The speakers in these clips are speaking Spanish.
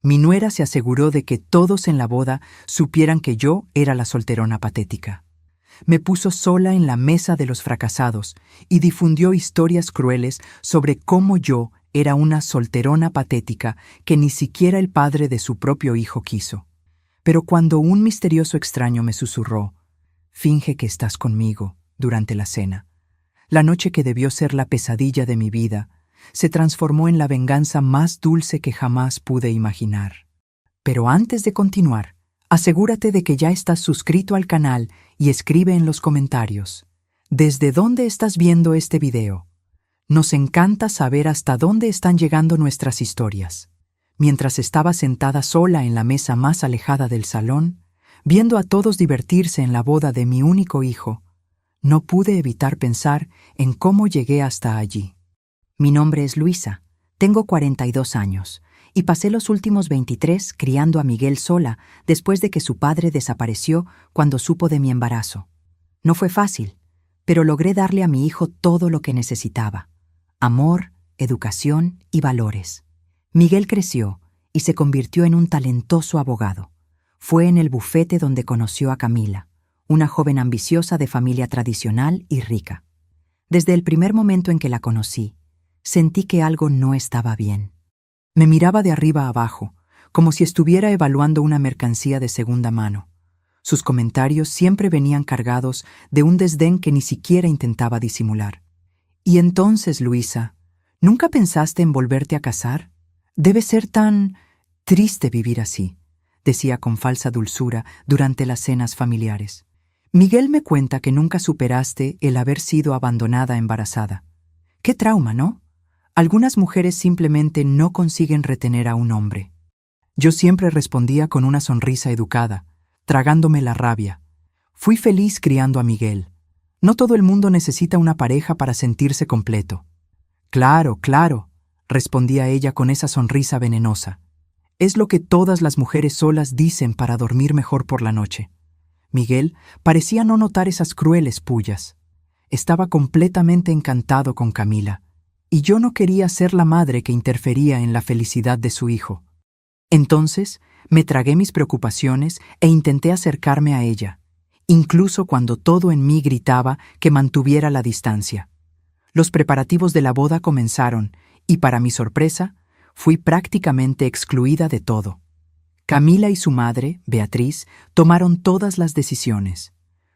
Mi nuera se aseguró de que todos en la boda supieran que yo era la solterona patética. Me puso sola en la mesa de los fracasados y difundió historias crueles sobre cómo yo era una solterona patética que ni siquiera el padre de su propio hijo quiso. Pero cuando un misterioso extraño me susurró, «Finge que estás conmigo», durante la cena, la noche que debió ser la pesadilla de mi vida, se transformó en la venganza más dulce que jamás pude imaginar. Pero antes de continuar, asegúrate de que ya estás suscrito al canal y escribe en los comentarios, ¿desde dónde estás viendo este video? Nos encanta saber hasta dónde están llegando nuestras historias. Mientras estaba sentada sola en la mesa más alejada del salón, viendo a todos divertirse en la boda de mi único hijo, no pude evitar pensar en cómo llegué hasta allí. Mi nombre es Luisa, tengo 42 años y pasé los últimos 23 criando a Miguel sola después de que su padre desapareció cuando supo de mi embarazo. No fue fácil, pero logré darle a mi hijo todo lo que necesitaba: amor, educación y valores. Miguel creció y se convirtió en un talentoso abogado. Fue en el bufete donde conoció a Camila, una joven ambiciosa de familia tradicional y rica. Desde el primer momento en que la conocí, sentí que algo no estaba bien. Me miraba de arriba a abajo, como si estuviera evaluando una mercancía de segunda mano. Sus comentarios siempre venían cargados de un desdén que ni siquiera intentaba disimular. «Y entonces, Luisa, ¿nunca pensaste en volverte a casar? Debe ser tan triste vivir así», decía con falsa dulzura durante las cenas familiares. «Miguel me cuenta que nunca superaste el haber sido abandonada embarazada. ¡Qué trauma!, ¿no? Algunas mujeres simplemente no consiguen retener a un hombre». Yo siempre respondía con una sonrisa educada, tragándome la rabia. Fui feliz criando a Miguel. No todo el mundo necesita una pareja para sentirse completo. «Claro, claro», respondía ella con esa sonrisa venenosa. «Es lo que todas las mujeres solas dicen para dormir mejor por la noche». Miguel parecía no notar esas crueles pullas. Estaba completamente encantado con Camila, y yo no quería ser la madre que interfería en la felicidad de su hijo. Entonces me tragué mis preocupaciones e intenté acercarme a ella, incluso cuando todo en mí gritaba que mantuviera la distancia. Los preparativos de la boda comenzaron, y para mi sorpresa, fui prácticamente excluida de todo. Camila y su madre, Beatriz, tomaron todas las decisiones.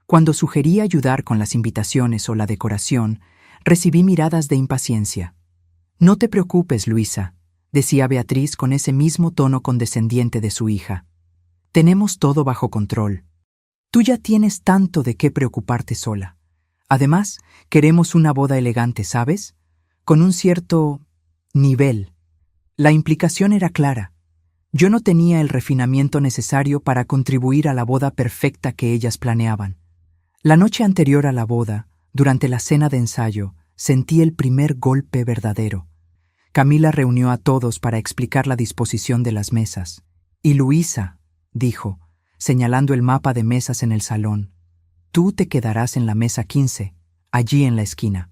Cuando sugerí ayudar con las invitaciones o la decoración, recibí miradas de impaciencia. «No te preocupes, Luisa», decía Beatriz con ese mismo tono condescendiente de su hija. «Tenemos todo bajo control. Tú ya tienes tanto de qué preocuparte sola. Además, queremos una boda elegante, ¿sabes? Con un cierto nivel». La implicación era clara. Yo no tenía el refinamiento necesario para contribuir a la boda perfecta que ellas planeaban. La noche anterior a la boda, durante la cena de ensayo, sentí el primer golpe verdadero. Camila reunió a todos para explicar la disposición de las mesas. «Y Luisa», dijo, señalando el mapa de mesas en el salón, «tú te quedarás en la mesa 15, allí en la esquina».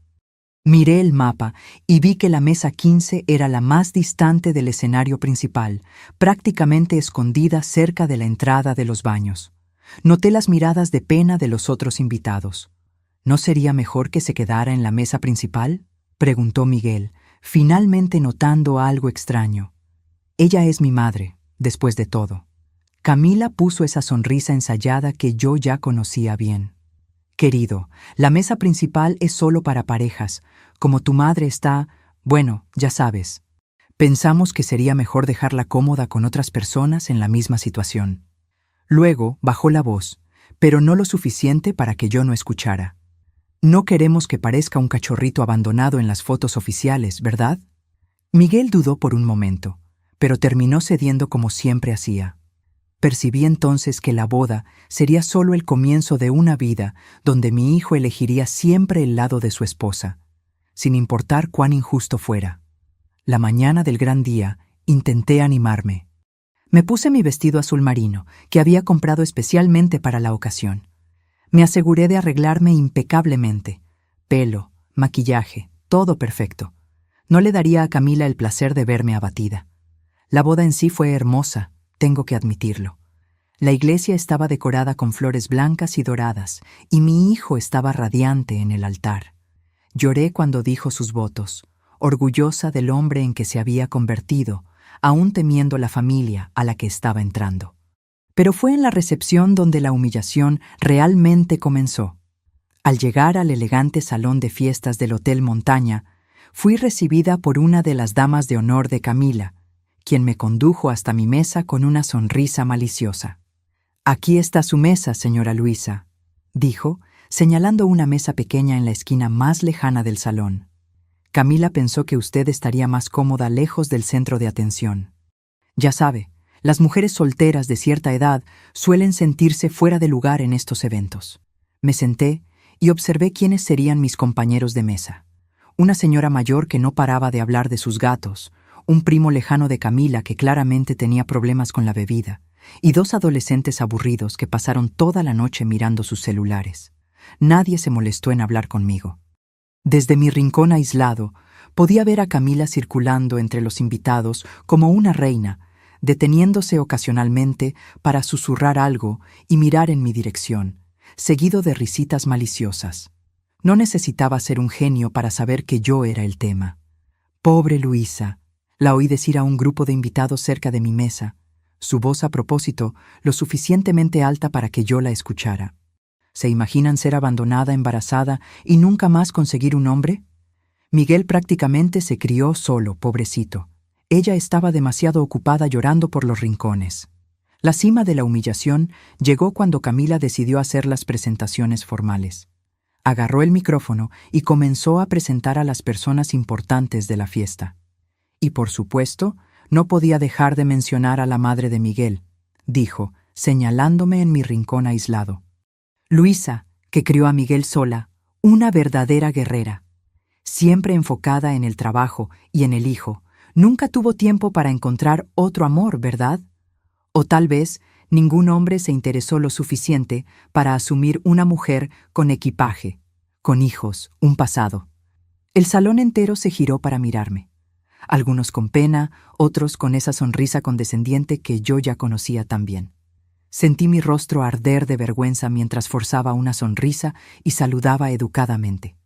Miré el mapa y vi que la mesa 15 era la más distante del escenario principal, prácticamente escondida cerca de la entrada de los baños. Noté las miradas de pena de los otros invitados. «¿No sería mejor que se quedara en la mesa principal?», preguntó Miguel, finalmente notando algo extraño. «Ella es mi madre, después de todo». Camila puso esa sonrisa ensayada que yo ya conocía bien. «Querido, la mesa principal es solo para parejas. Como tu madre está, bueno, ya sabes. Pensamos que sería mejor dejarla cómoda con otras personas en la misma situación». Luego bajó la voz, pero no lo suficiente para que yo no escuchara. «No queremos que parezca un cachorrito abandonado en las fotos oficiales, ¿verdad?». Miguel dudó por un momento, pero terminó cediendo como siempre hacía. Percibí entonces que la boda sería solo el comienzo de una vida donde mi hijo elegiría siempre el lado de su esposa, sin importar cuán injusto fuera. La mañana del gran día intenté animarme. Me puse mi vestido azul marino, que había comprado especialmente para la ocasión. Me aseguré de arreglarme impecablemente. Pelo, maquillaje, todo perfecto. No le daría a Camila el placer de verme abatida. La boda en sí fue hermosa, tengo que admitirlo. La iglesia estaba decorada con flores blancas y doradas, y mi hijo estaba radiante en el altar. Lloré cuando dijo sus votos, orgullosa del hombre en que se había convertido, aún temiendo la familia a la que estaba entrando. Pero fue en la recepción donde la humillación realmente comenzó. Al llegar al elegante salón de fiestas del Hotel Montaña, fui recibida por una de las damas de honor de Camila, quien me condujo hasta mi mesa con una sonrisa maliciosa. «Aquí está su mesa, señora Luisa», dijo, señalando una mesa pequeña en la esquina más lejana del salón. «Camila pensó que usted estaría más cómoda lejos del centro de atención. Ya sabe, las mujeres solteras de cierta edad suelen sentirse fuera de lugar en estos eventos». Me senté y observé quiénes serían mis compañeros de mesa. Una señora mayor que no paraba de hablar de sus gatos, un primo lejano de Camila que claramente tenía problemas con la bebida, y dos adolescentes aburridos que pasaron toda la noche mirando sus celulares. Nadie se molestó en hablar conmigo. Desde mi rincón aislado, podía ver a Camila circulando entre los invitados como una reina, deteniéndose ocasionalmente para susurrar algo y mirar en mi dirección, seguido de risitas maliciosas. No necesitaba ser un genio para saber que yo era el tema. «Pobre Luisa», la oí decir a un grupo de invitados cerca de mi mesa, su voz a propósito lo suficientemente alta para que yo la escuchara. ¿Se imaginan ser abandonada, embarazada y nunca más conseguir un hombre? Miguel prácticamente se crió solo, pobrecito. Ella estaba demasiado ocupada llorando por los rincones. La cima de la humillación llegó cuando Camila decidió hacer las presentaciones formales. Agarró el micrófono y comenzó a presentar a las personas importantes de la fiesta. Y por supuesto, no podía dejar de mencionar a la madre de Miguel, dijo, señalándome en mi rincón aislado. Luisa, que crió a Miguel sola, una verdadera guerrera. Siempre enfocada en el trabajo y en el hijo, nunca tuvo tiempo para encontrar otro amor, ¿verdad? O tal vez ningún hombre se interesó lo suficiente para asumir una mujer con equipaje, con hijos, un pasado. El salón entero se giró para mirarme. Algunos con pena, otros con esa sonrisa condescendiente que yo ya conocía tan bien. Sentí mi rostro arder de vergüenza mientras forzaba una sonrisa y saludaba educadamente.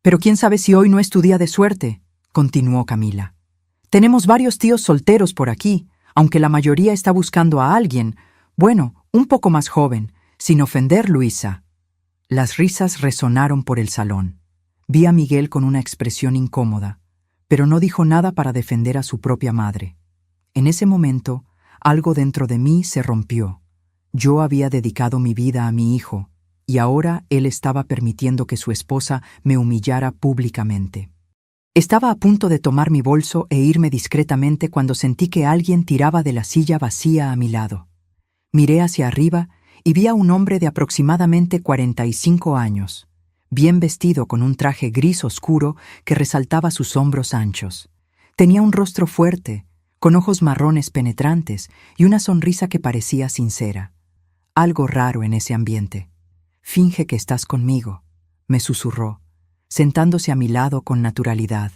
«Pero quién sabe si hoy no es tu día de suerte», continuó Camila. «Tenemos varios tíos solteros por aquí, aunque la mayoría está buscando a alguien, bueno, un poco más joven, sin ofender, Luisa». Las risas resonaron por el salón. Vi a Miguel con una expresión incómoda, pero no dijo nada para defender a su propia madre. En ese momento, algo dentro de mí se rompió. Yo había dedicado mi vida a mi hijo, y ahora él estaba permitiendo que su esposa me humillara públicamente. Estaba a punto de tomar mi bolso e irme discretamente cuando sentí que alguien tiraba de la silla vacía a mi lado. Miré hacia arriba y vi a un hombre de aproximadamente 45 años, bien vestido con un traje gris oscuro que resaltaba sus hombros anchos. Tenía un rostro fuerte, con ojos marrones penetrantes y una sonrisa que parecía sincera. Algo raro en ese ambiente. «Finge que estás conmigo», me susurró, sentándose a mi lado con naturalidad.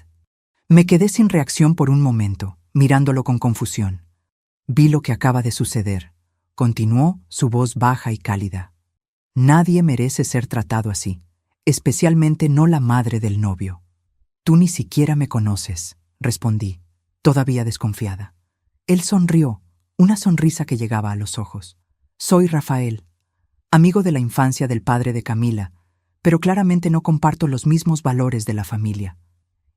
Me quedé sin reacción por un momento, mirándolo con confusión. Vi lo que acaba de suceder. Continuó su voz baja y cálida. «Nadie merece ser tratado así, especialmente no la madre del novio». «Tú ni siquiera me conoces», respondí, todavía desconfiada. Él sonrió, una sonrisa que llegaba a los ojos. «Soy Rafael, amigo de la infancia del padre de Camila, pero claramente no comparto los mismos valores de la familia.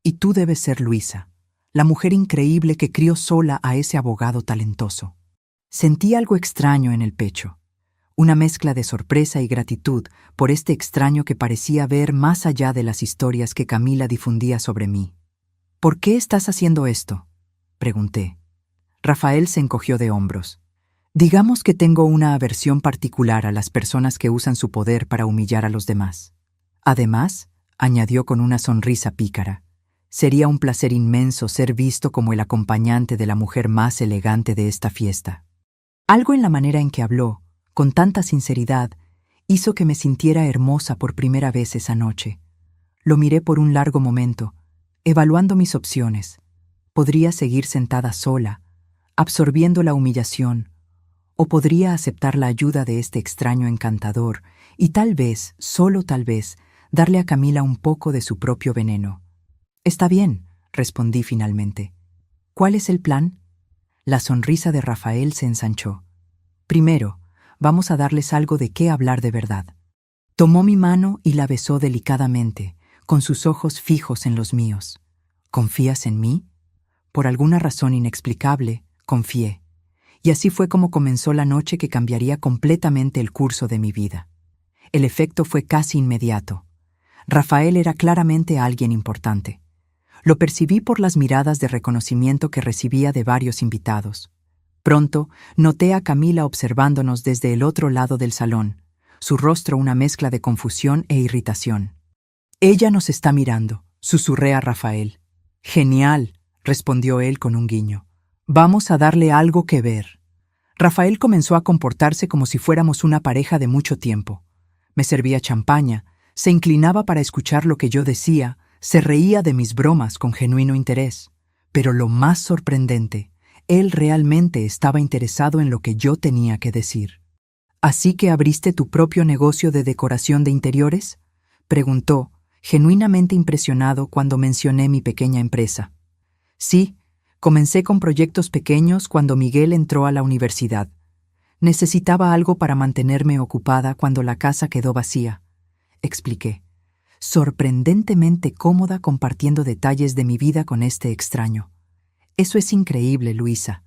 Y tú debes ser Luisa, la mujer increíble que crió sola a ese abogado talentoso». Sentí algo extraño en el pecho, una mezcla de sorpresa y gratitud por este extraño que parecía ver más allá de las historias que Camila difundía sobre mí. «¿Por qué estás haciendo esto?», pregunté. Rafael se encogió de hombros. «Digamos que tengo una aversión particular a las personas que usan su poder para humillar a los demás. Además», añadió con una sonrisa pícara, «sería un placer inmenso ser visto como el acompañante de la mujer más elegante de esta fiesta». Algo en la manera en que habló, con tanta sinceridad, hizo que me sintiera hermosa por primera vez esa noche. Lo miré por un largo momento, evaluando mis opciones. Podría seguir sentada sola, absorbiendo la humillación, o podría aceptar la ayuda de este extraño encantador y tal vez, solo tal vez, darle a Camila un poco de su propio veneno. «Está bien», respondí finalmente. «¿Cuál es el plan?» La sonrisa de Rafael se ensanchó. «Primero, vamos a darles algo de qué hablar de verdad». Tomó mi mano y la besó delicadamente, con sus ojos fijos en los míos. «¿Confías en mí?» Por alguna razón inexplicable, confié. Y así fue como comenzó la noche que cambiaría completamente el curso de mi vida. El efecto fue casi inmediato. Rafael era claramente alguien importante. Lo percibí por las miradas de reconocimiento que recibía de varios invitados. Pronto noté a Camila observándonos desde el otro lado del salón, su rostro una mezcla de confusión e irritación. «Ella nos está mirando», susurré a Rafael. «Genial», respondió él con un guiño. «Vamos a darle algo que ver». Rafael comenzó a comportarse como si fuéramos una pareja de mucho tiempo. Me servía champaña, se inclinaba para escuchar lo que yo decía, se reía de mis bromas con genuino interés. Pero lo más sorprendente, él realmente estaba interesado en lo que yo tenía que decir. «¿Así que abriste tu propio negocio de decoración de interiores?», preguntó, genuinamente impresionado cuando mencioné mi pequeña empresa. «Sí, comencé con proyectos pequeños cuando Miguel entró a la universidad. Necesitaba algo para mantenerme ocupada cuando la casa quedó vacía», expliqué, sorprendentemente cómoda compartiendo detalles de mi vida con este extraño. «Eso es increíble, Luisa.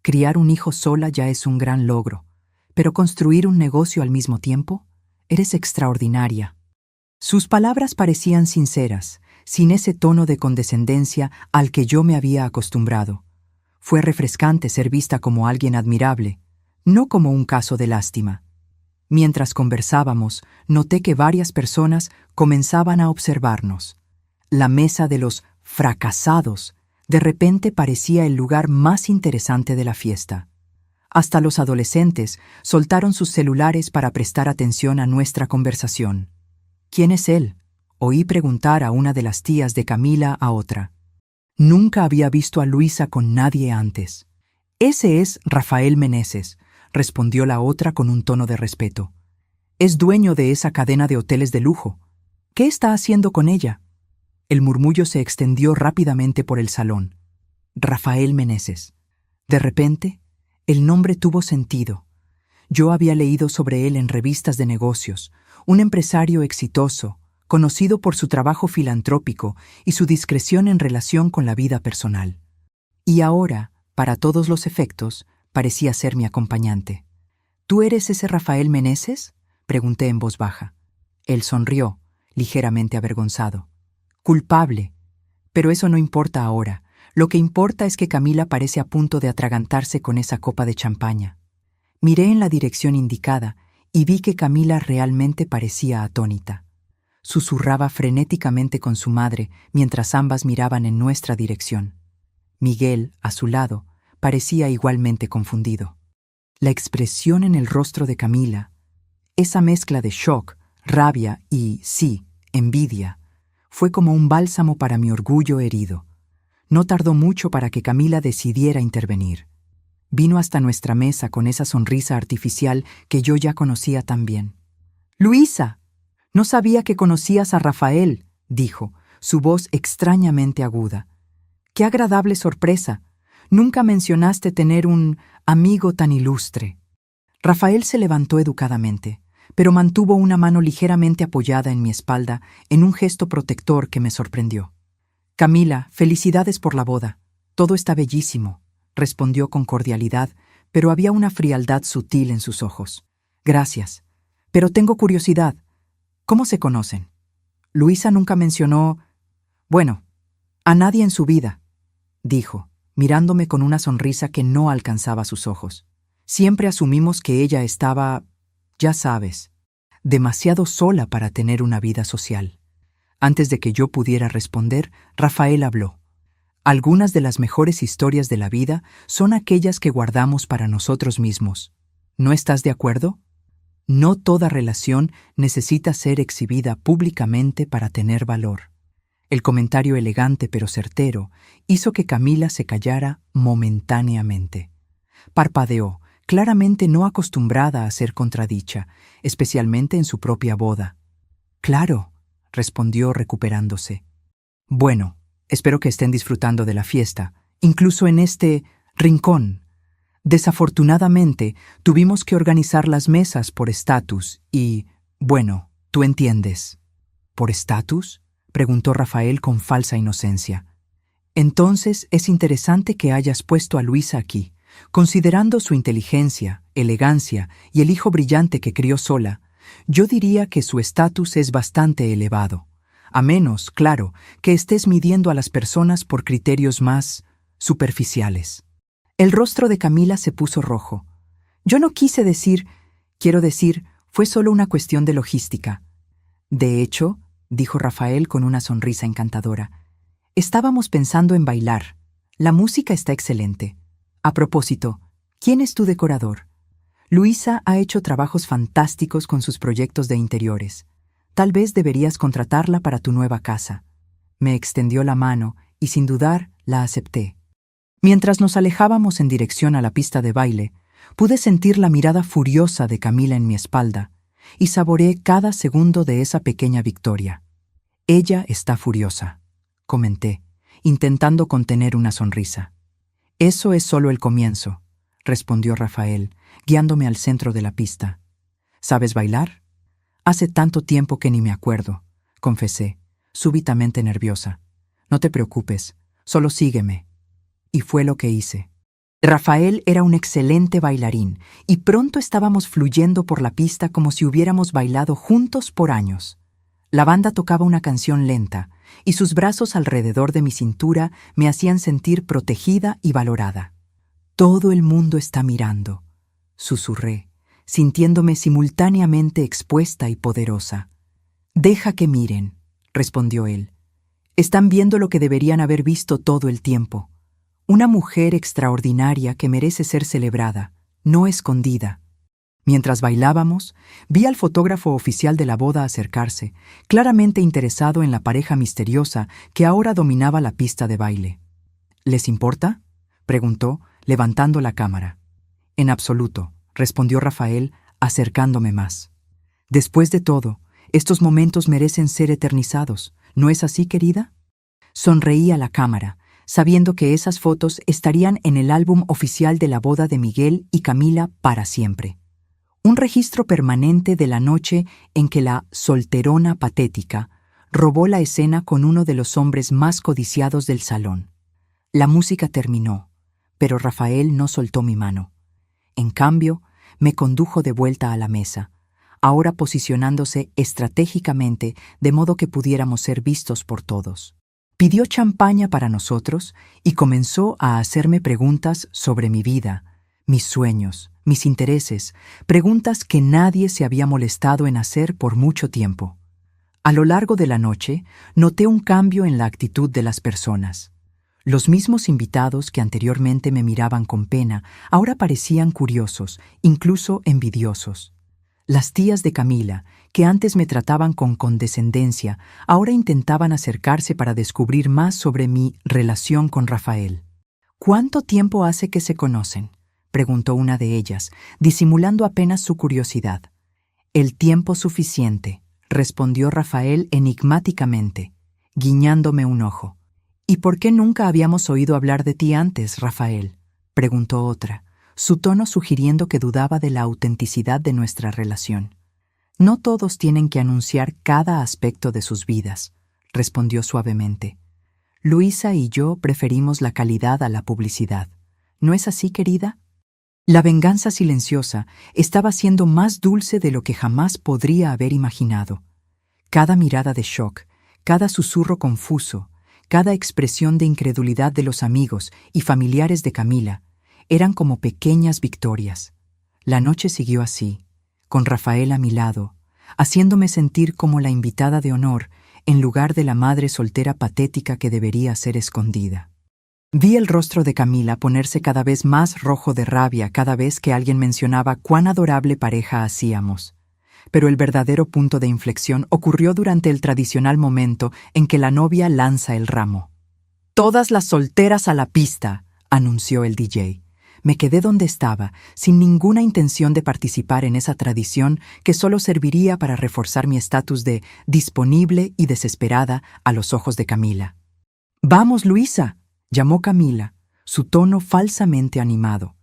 Criar un hijo sola ya es un gran logro, pero construir un negocio al mismo tiempo, eres extraordinaria». Sus palabras parecían sinceras, sin ese tono de condescendencia al que yo me había acostumbrado. Fue refrescante ser vista como alguien admirable, no como un caso de lástima. Mientras conversábamos, noté que varias personas comenzaban a observarnos. La mesa de los fracasados de repente parecía el lugar más interesante de la fiesta. Hasta los adolescentes soltaron sus celulares para prestar atención a nuestra conversación. «¿Quién es él?», oí preguntar a una de las tías de Camila a otra. Nunca había visto a Luisa con nadie antes. «Ese es Rafael Meneses», respondió la otra con un tono de respeto. «Es dueño de esa cadena de hoteles de lujo. ¿Qué está haciendo con ella?». El murmullo se extendió rápidamente por el salón. Rafael Meneses. De repente, el nombre tuvo sentido. Yo había leído sobre él en revistas de negocios, un empresario exitoso, conocido por su trabajo filantrópico y su discreción en relación con la vida personal. Y ahora, para todos los efectos, parecía ser mi acompañante. «¿Tú eres ese Rafael Meneses?», pregunté en voz baja. Él sonrió, ligeramente avergonzado. «Culpable. Pero eso no importa ahora. Lo que importa es que Camila parece a punto de atragantarse con esa copa de champaña». Miré en la dirección indicada y vi que Camila realmente parecía atónita. Susurraba frenéticamente con su madre mientras ambas miraban en nuestra dirección. Miguel, a su lado, parecía igualmente confundido. La expresión en el rostro de Camila, esa mezcla de shock, rabia y, sí, envidia, fue como un bálsamo para mi orgullo herido. No tardó mucho para que Camila decidiera intervenir. Vino hasta nuestra mesa con esa sonrisa artificial que yo ya conocía tan bien. «Luisa, no sabía que conocías a Rafael», dijo, su voz extrañamente aguda. «Qué agradable sorpresa. Nunca mencionaste tener un amigo tan ilustre». Rafael se levantó educadamente, pero mantuvo una mano ligeramente apoyada en mi espalda en un gesto protector que me sorprendió. «Camila, felicidades por la boda. Todo está bellísimo», respondió con cordialidad, pero había una frialdad sutil en sus ojos. «Gracias. Pero tengo curiosidad. ¿Cómo se conocen?» «Luisa nunca mencionó... bueno, a nadie en su vida», dijo, mirándome con una sonrisa que no alcanzaba sus ojos. «Siempre asumimos que ella estaba, ya sabes, demasiado sola para tener una vida social». Antes de que yo pudiera responder, Rafael habló. «Algunas de las mejores historias de la vida son aquellas que guardamos para nosotros mismos. ¿No estás de acuerdo? No toda relación necesita ser exhibida públicamente para tener valor». El comentario elegante pero certero hizo que Camila se callara momentáneamente. Parpadeó, claramente no acostumbrada a ser contradicha, especialmente en su propia boda. «Claro», respondió recuperándose. «Bueno, espero que estén disfrutando de la fiesta, incluso en este rincón. Desafortunadamente, tuvimos que organizar las mesas por estatus y, bueno, tú entiendes». «¿Por estatus?», preguntó Rafael con falsa inocencia. «Entonces es interesante que hayas puesto a Luisa aquí. Considerando su inteligencia, elegancia y el hijo brillante que crió sola, yo diría que su estatus es bastante elevado, a menos, claro, que estés midiendo a las personas por criterios más superficiales». El rostro de Camila se puso rojo. «Yo no quise decir, quiero decir, fue solo una cuestión de logística». «De hecho», dijo Rafael con una sonrisa encantadora, «estábamos pensando en bailar. La música está excelente. A propósito, ¿quién es tu decorador? Luisa ha hecho trabajos fantásticos con sus proyectos de interiores. Tal vez deberías contratarla para tu nueva casa». Me extendió la mano y sin dudar la acepté. Mientras nos alejábamos en dirección a la pista de baile, pude sentir la mirada furiosa de Camila en mi espalda y saboreé cada segundo de esa pequeña victoria. «Ella está furiosa», comenté, intentando contener una sonrisa. «Eso es solo el comienzo», respondió Rafael, guiándome al centro de la pista. «¿Sabes bailar?» «Hace tanto tiempo que ni me acuerdo», confesé, súbitamente nerviosa. «No te preocupes, solo sígueme». Y fue lo que hice. Rafael era un excelente bailarín y pronto estábamos fluyendo por la pista como si hubiéramos bailado juntos por años. La banda tocaba una canción lenta y sus brazos alrededor de mi cintura me hacían sentir protegida y valorada. «Todo el mundo está mirando», susurré, sintiéndome simultáneamente expuesta y poderosa. «Deja que miren», respondió él. «Están viendo lo que deberían haber visto todo el tiempo. Una mujer extraordinaria que merece ser celebrada, no escondida». Mientras bailábamos, vi al fotógrafo oficial de la boda acercarse, claramente interesado en la pareja misteriosa que ahora dominaba la pista de baile. «¿Les importa?», preguntó, levantando la cámara. «En absoluto», respondió Rafael, acercándome más. «Después de todo, estos momentos merecen ser eternizados, ¿no es así, querida?». Sonreí a la cámara, sabiendo que esas fotos estarían en el álbum oficial de la boda de Miguel y Camila para siempre. Un registro permanente de la noche en que la solterona patética robó la escena con uno de los hombres más codiciados del salón. La música terminó, pero Rafael no soltó mi mano. En cambio, me condujo de vuelta a la mesa, ahora posicionándose estratégicamente de modo que pudiéramos ser vistos por todos. Pidió champaña para nosotros y comenzó a hacerme preguntas sobre mi vida, mis sueños, mis intereses, preguntas que nadie se había molestado en hacer por mucho tiempo. A lo largo de la noche, noté un cambio en la actitud de las personas. Los mismos invitados que anteriormente me miraban con pena, ahora parecían curiosos, incluso envidiosos. Las tías de Camila, que antes me trataban con condescendencia, ahora intentaban acercarse para descubrir más sobre mi relación con Rafael. «¿Cuánto tiempo hace que se conocen?», preguntó una de ellas, disimulando apenas su curiosidad. «El tiempo suficiente», respondió Rafael enigmáticamente, guiñándome un ojo. «¿Y por qué nunca habíamos oído hablar de ti antes, Rafael?», preguntó otra, su tono sugiriendo que dudaba de la autenticidad de nuestra relación. «No todos tienen que anunciar cada aspecto de sus vidas», respondió suavemente. «Luisa y yo preferimos la calidad a la publicidad. ¿No es así, querida?». La venganza silenciosa estaba siendo más dulce de lo que jamás podría haber imaginado. Cada mirada de shock, cada susurro confuso, cada expresión de incredulidad de los amigos y familiares de Camila eran como pequeñas victorias. La noche siguió así, con Rafael a mi lado, haciéndome sentir como la invitada de honor en lugar de la madre soltera patética que debería ser escondida. Vi el rostro de Camila ponerse cada vez más rojo de rabia cada vez que alguien mencionaba cuán adorable pareja hacíamos. Pero el verdadero punto de inflexión ocurrió durante el tradicional momento en que la novia lanza el ramo. «Todas las solteras a la pista», anunció el DJ. Me quedé donde estaba, sin ninguna intención de participar en esa tradición que solo serviría para reforzar mi estatus de disponible y desesperada a los ojos de Camila. «¡Vamos, Luisa!», llamó Camila, su tono falsamente animado.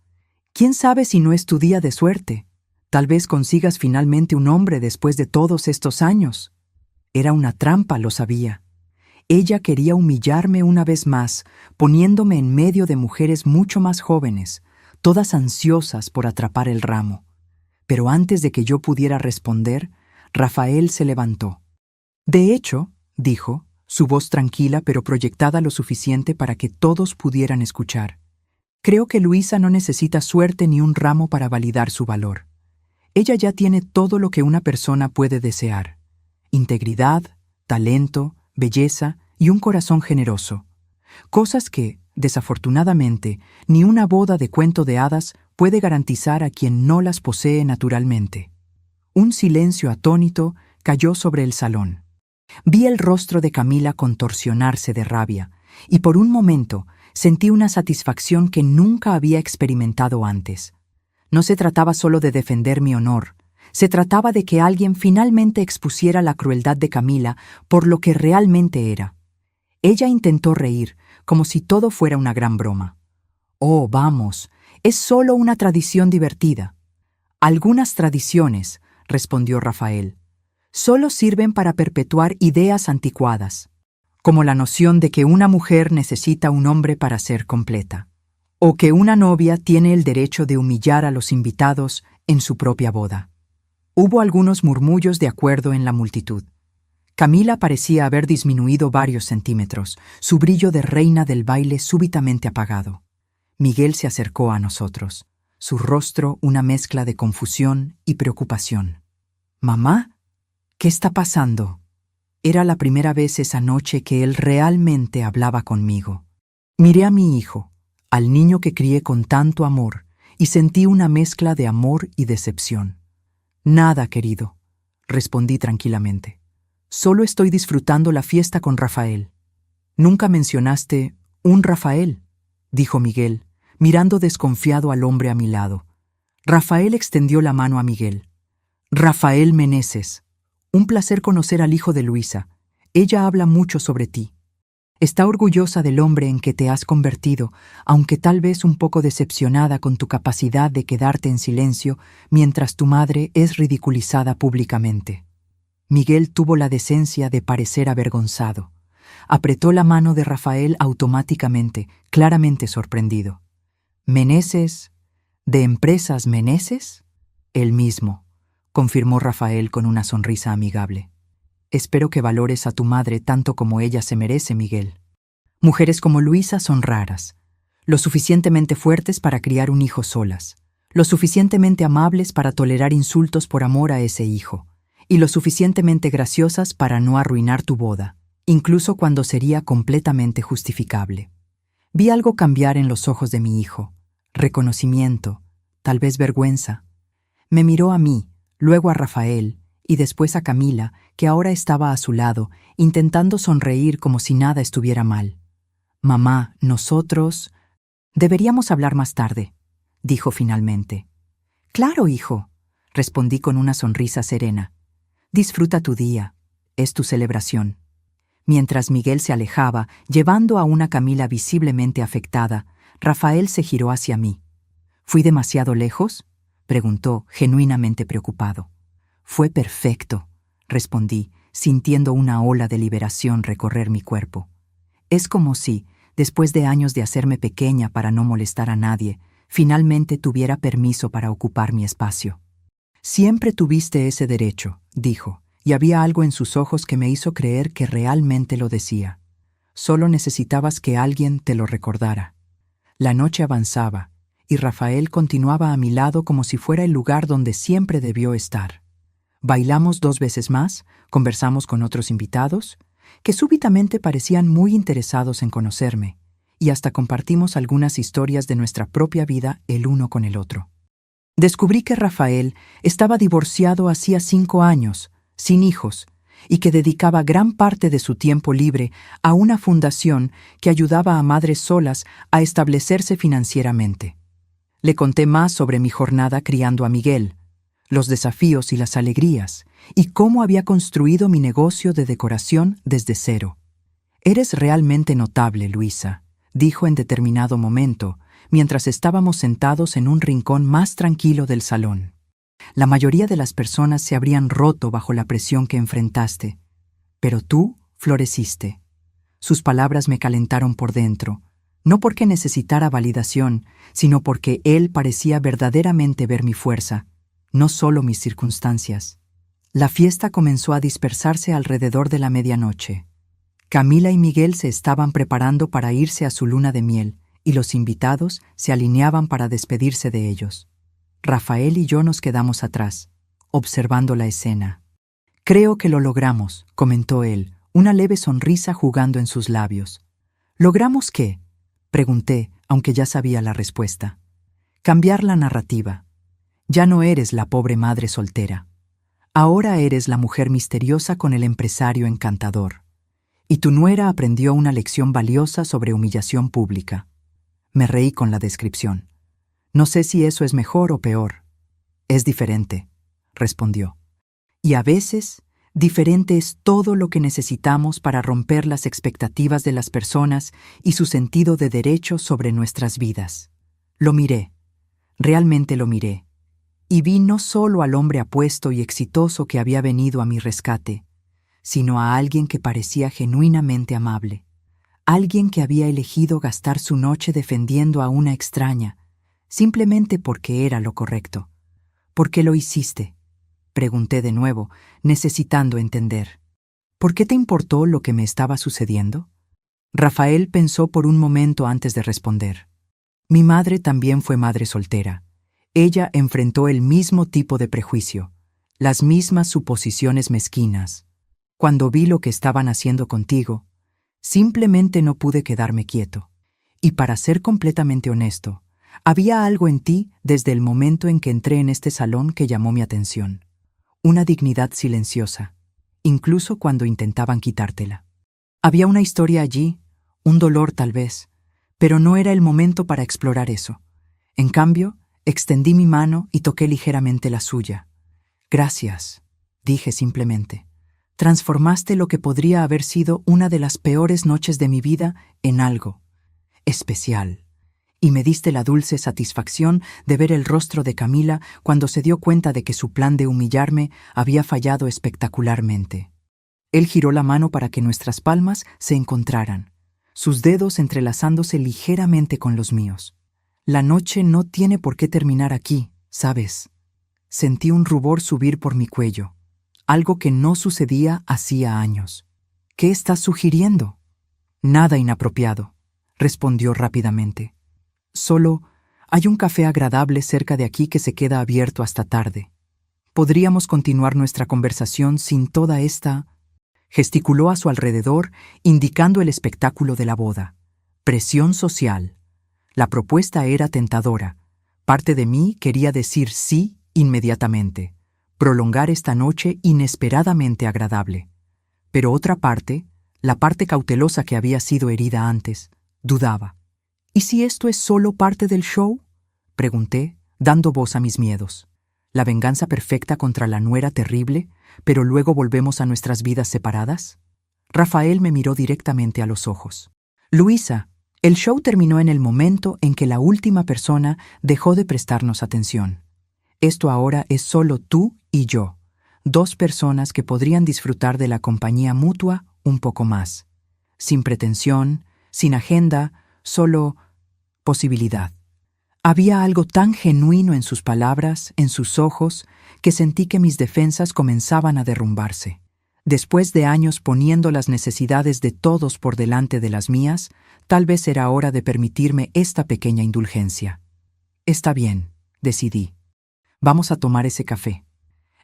«¿Quién sabe si no es tu día de suerte? Tal vez consigas finalmente un hombre después de todos estos años». Era una trampa, lo sabía. Ella quería humillarme una vez más, poniéndome en medio de mujeres mucho más jóvenes, todas ansiosas por atrapar el ramo. Pero antes de que yo pudiera responder, Rafael se levantó. «De hecho», dijo, su voz tranquila pero proyectada lo suficiente para que todos pudieran escuchar, «creo que Luisa no necesita suerte ni un ramo para validar su valor. Ella ya tiene todo lo que una persona puede desear: integridad, talento, belleza y un corazón generoso. Cosas que, desafortunadamente, ni una boda de cuento de hadas puede garantizar a quien no las posee naturalmente». Un silencio atónito cayó sobre el salón. Vi el rostro de Camila contorsionarse de rabia, y por un momento sentí una satisfacción que nunca había experimentado antes. No se trataba solo de defender mi honor, se trataba de que alguien finalmente expusiera la crueldad de Camila por lo que realmente era. Ella intentó reír, como si todo fuera una gran broma. «Oh, vamos, es solo una tradición divertida». «Algunas tradiciones», respondió Rafael, «solo sirven para perpetuar ideas anticuadas, como la noción de que una mujer necesita un hombre para ser completa, o que una novia tiene el derecho de humillar a los invitados en su propia boda». Hubo algunos murmullos de acuerdo en la multitud. Camila parecía haber disminuido varios centímetros, su brillo de reina del baile súbitamente apagado. Miguel se acercó a nosotros, su rostro una mezcla de confusión y preocupación. «¿Mamá? ¿Qué está pasando?». Era la primera vez esa noche que él realmente hablaba conmigo. Miré a mi hijo, al niño que crié con tanto amor, y sentí una mezcla de amor y decepción. «Nada, querido», respondí tranquilamente. «Solo estoy disfrutando la fiesta con Rafael». «Nunca mencionaste un Rafael», dijo Miguel, mirando desconfiado al hombre a mi lado. Rafael extendió la mano a Miguel. «Rafael Meneses. Un placer conocer al hijo de Luisa. Ella habla mucho sobre ti. Está orgullosa del hombre en que te has convertido, aunque tal vez un poco decepcionada con tu capacidad de quedarte en silencio mientras tu madre es ridiculizada públicamente». Miguel tuvo la decencia de parecer avergonzado. Apretó la mano de Rafael automáticamente, claramente sorprendido. «¿Meneses? ¿De Empresas Meneses?» «El mismo», confirmó Rafael con una sonrisa amigable. «Espero que valores a tu madre tanto como ella se merece, Miguel. Mujeres como Luisa son raras, lo suficientemente fuertes para criar un hijo solas, lo suficientemente amables para tolerar insultos por amor a ese hijo, y lo suficientemente graciosas para no arruinar tu boda, incluso cuando sería completamente justificable». Vi algo cambiar en los ojos de mi hijo, reconocimiento, tal vez vergüenza. Me miró a mí, luego a Rafael, y después a Camila, que ahora estaba a su lado, intentando sonreír como si nada estuviera mal. «Mamá, nosotros deberíamos hablar más tarde», dijo finalmente. «Claro, hijo», respondí con una sonrisa serena. «Disfruta tu día, es tu celebración». Mientras Miguel se alejaba, llevando a una Camila visiblemente afectada, Rafael se giró hacia mí. «¿Fui demasiado lejos?», preguntó, genuinamente preocupado. «Fue perfecto», respondí, sintiendo una ola de liberación recorrer mi cuerpo. Es como si, después de años de hacerme pequeña para no molestar a nadie, finalmente tuviera permiso para ocupar mi espacio. «Siempre tuviste ese derecho», dijo, y había algo en sus ojos que me hizo creer que realmente lo decía. Solo necesitabas que alguien te lo recordara. La noche avanzaba, y Rafael continuaba a mi lado como si fuera el lugar donde siempre debió estar. Bailamos 2 veces más, conversamos con otros invitados, que súbitamente parecían muy interesados en conocerme, y hasta compartimos algunas historias de nuestra propia vida el uno con el otro. Descubrí que Rafael estaba divorciado hacía 5 años, sin hijos, y que dedicaba gran parte de su tiempo libre a una fundación que ayudaba a madres solas a establecerse financieramente. Le conté más sobre mi jornada criando a Miguel, los desafíos y las alegrías, y cómo había construido mi negocio de decoración desde cero. «Eres realmente notable, Luisa», dijo en determinado momento, mientras estábamos sentados en un rincón más tranquilo del salón. «La mayoría de las personas se habrían roto bajo la presión que enfrentaste, pero tú floreciste». Sus palabras me calentaron por dentro, no porque necesitara validación, sino porque él parecía verdaderamente ver mi fuerza, no solo mis circunstancias. La fiesta comenzó a dispersarse alrededor de la medianoche. Camila y Miguel se estaban preparando para irse a su luna de miel, y los invitados se alineaban para despedirse de ellos. Rafael y yo nos quedamos atrás, observando la escena. «Creo que lo logramos», comentó él, una leve sonrisa jugando en sus labios. «¿Logramos qué?», pregunté, aunque ya sabía la respuesta. «Cambiar la narrativa. Ya no eres la pobre madre soltera. Ahora eres la mujer misteriosa con el empresario encantador. Y tu nuera aprendió una lección valiosa sobre humillación pública». Me reí con la descripción. «No sé si eso es mejor o peor». «Es diferente», respondió. «Y a veces, diferente es todo lo que necesitamos para romper las expectativas de las personas y su sentido de derecho sobre nuestras vidas». Lo miré, realmente lo miré, y vi no solo al hombre apuesto y exitoso que había venido a mi rescate, sino a alguien que parecía genuinamente amable, alguien que había elegido gastar su noche defendiendo a una extraña, simplemente porque era lo correcto. «¿Por qué lo hiciste?», pregunté de nuevo, necesitando entender. «¿Por qué te importó lo que me estaba sucediendo?». Rafael pensó por un momento antes de responder. «Mi madre también fue madre soltera. Ella enfrentó el mismo tipo de prejuicio, las mismas suposiciones mezquinas. Cuando vi lo que estaban haciendo contigo, simplemente no pude quedarme quieto. Y para ser completamente honesto, había algo en ti desde el momento en que entré en este salón que llamó mi atención. Una dignidad silenciosa, incluso cuando intentaban quitártela. Había una historia allí, un dolor tal vez, pero no era el momento para explorar eso. En cambio, extendí mi mano y toqué ligeramente la suya. «Gracias», dije simplemente. «Transformaste lo que podría haber sido una de las peores noches de mi vida en algo especial». Y me diste la dulce satisfacción de ver el rostro de Camila cuando se dio cuenta de que su plan de humillarme había fallado espectacularmente. Él giró la mano para que nuestras palmas se encontraran, sus dedos entrelazándose ligeramente con los míos. «La noche no tiene por qué terminar aquí, ¿sabes?». Sentí un rubor subir por mi cuello, algo que no sucedía hacía años. «¿Qué estás sugiriendo?». «Nada inapropiado», respondió rápidamente. «Solo hay un café agradable cerca de aquí que se queda abierto hasta tarde. Podríamos continuar nuestra conversación sin toda esta...». Gesticuló a su alrededor, indicando el espectáculo de la boda. Presión social. La propuesta era tentadora. Parte de mí quería decir sí inmediatamente, prolongar esta noche inesperadamente agradable. Pero otra parte, la parte cautelosa que había sido herida antes, dudaba. «¿Y si esto es solo parte del show?», pregunté, dando voz a mis miedos. «¿La venganza perfecta contra la nuera terrible, pero luego volvemos a nuestras vidas separadas?». Rafael me miró directamente a los ojos. «Luisa, el show terminó en el momento en que la última persona dejó de prestarnos atención. Esto ahora es solo tú y yo, dos personas que podrían disfrutar de la compañía mutua un poco más. Sin pretensión, sin agenda, solo posibilidad». Había algo tan genuino en sus palabras, en sus ojos, que sentí que mis defensas comenzaban a derrumbarse. Después de años poniendo las necesidades de todos por delante de las mías, tal vez era hora de permitirme esta pequeña indulgencia. «Está bien», decidí. «Vamos a tomar ese café».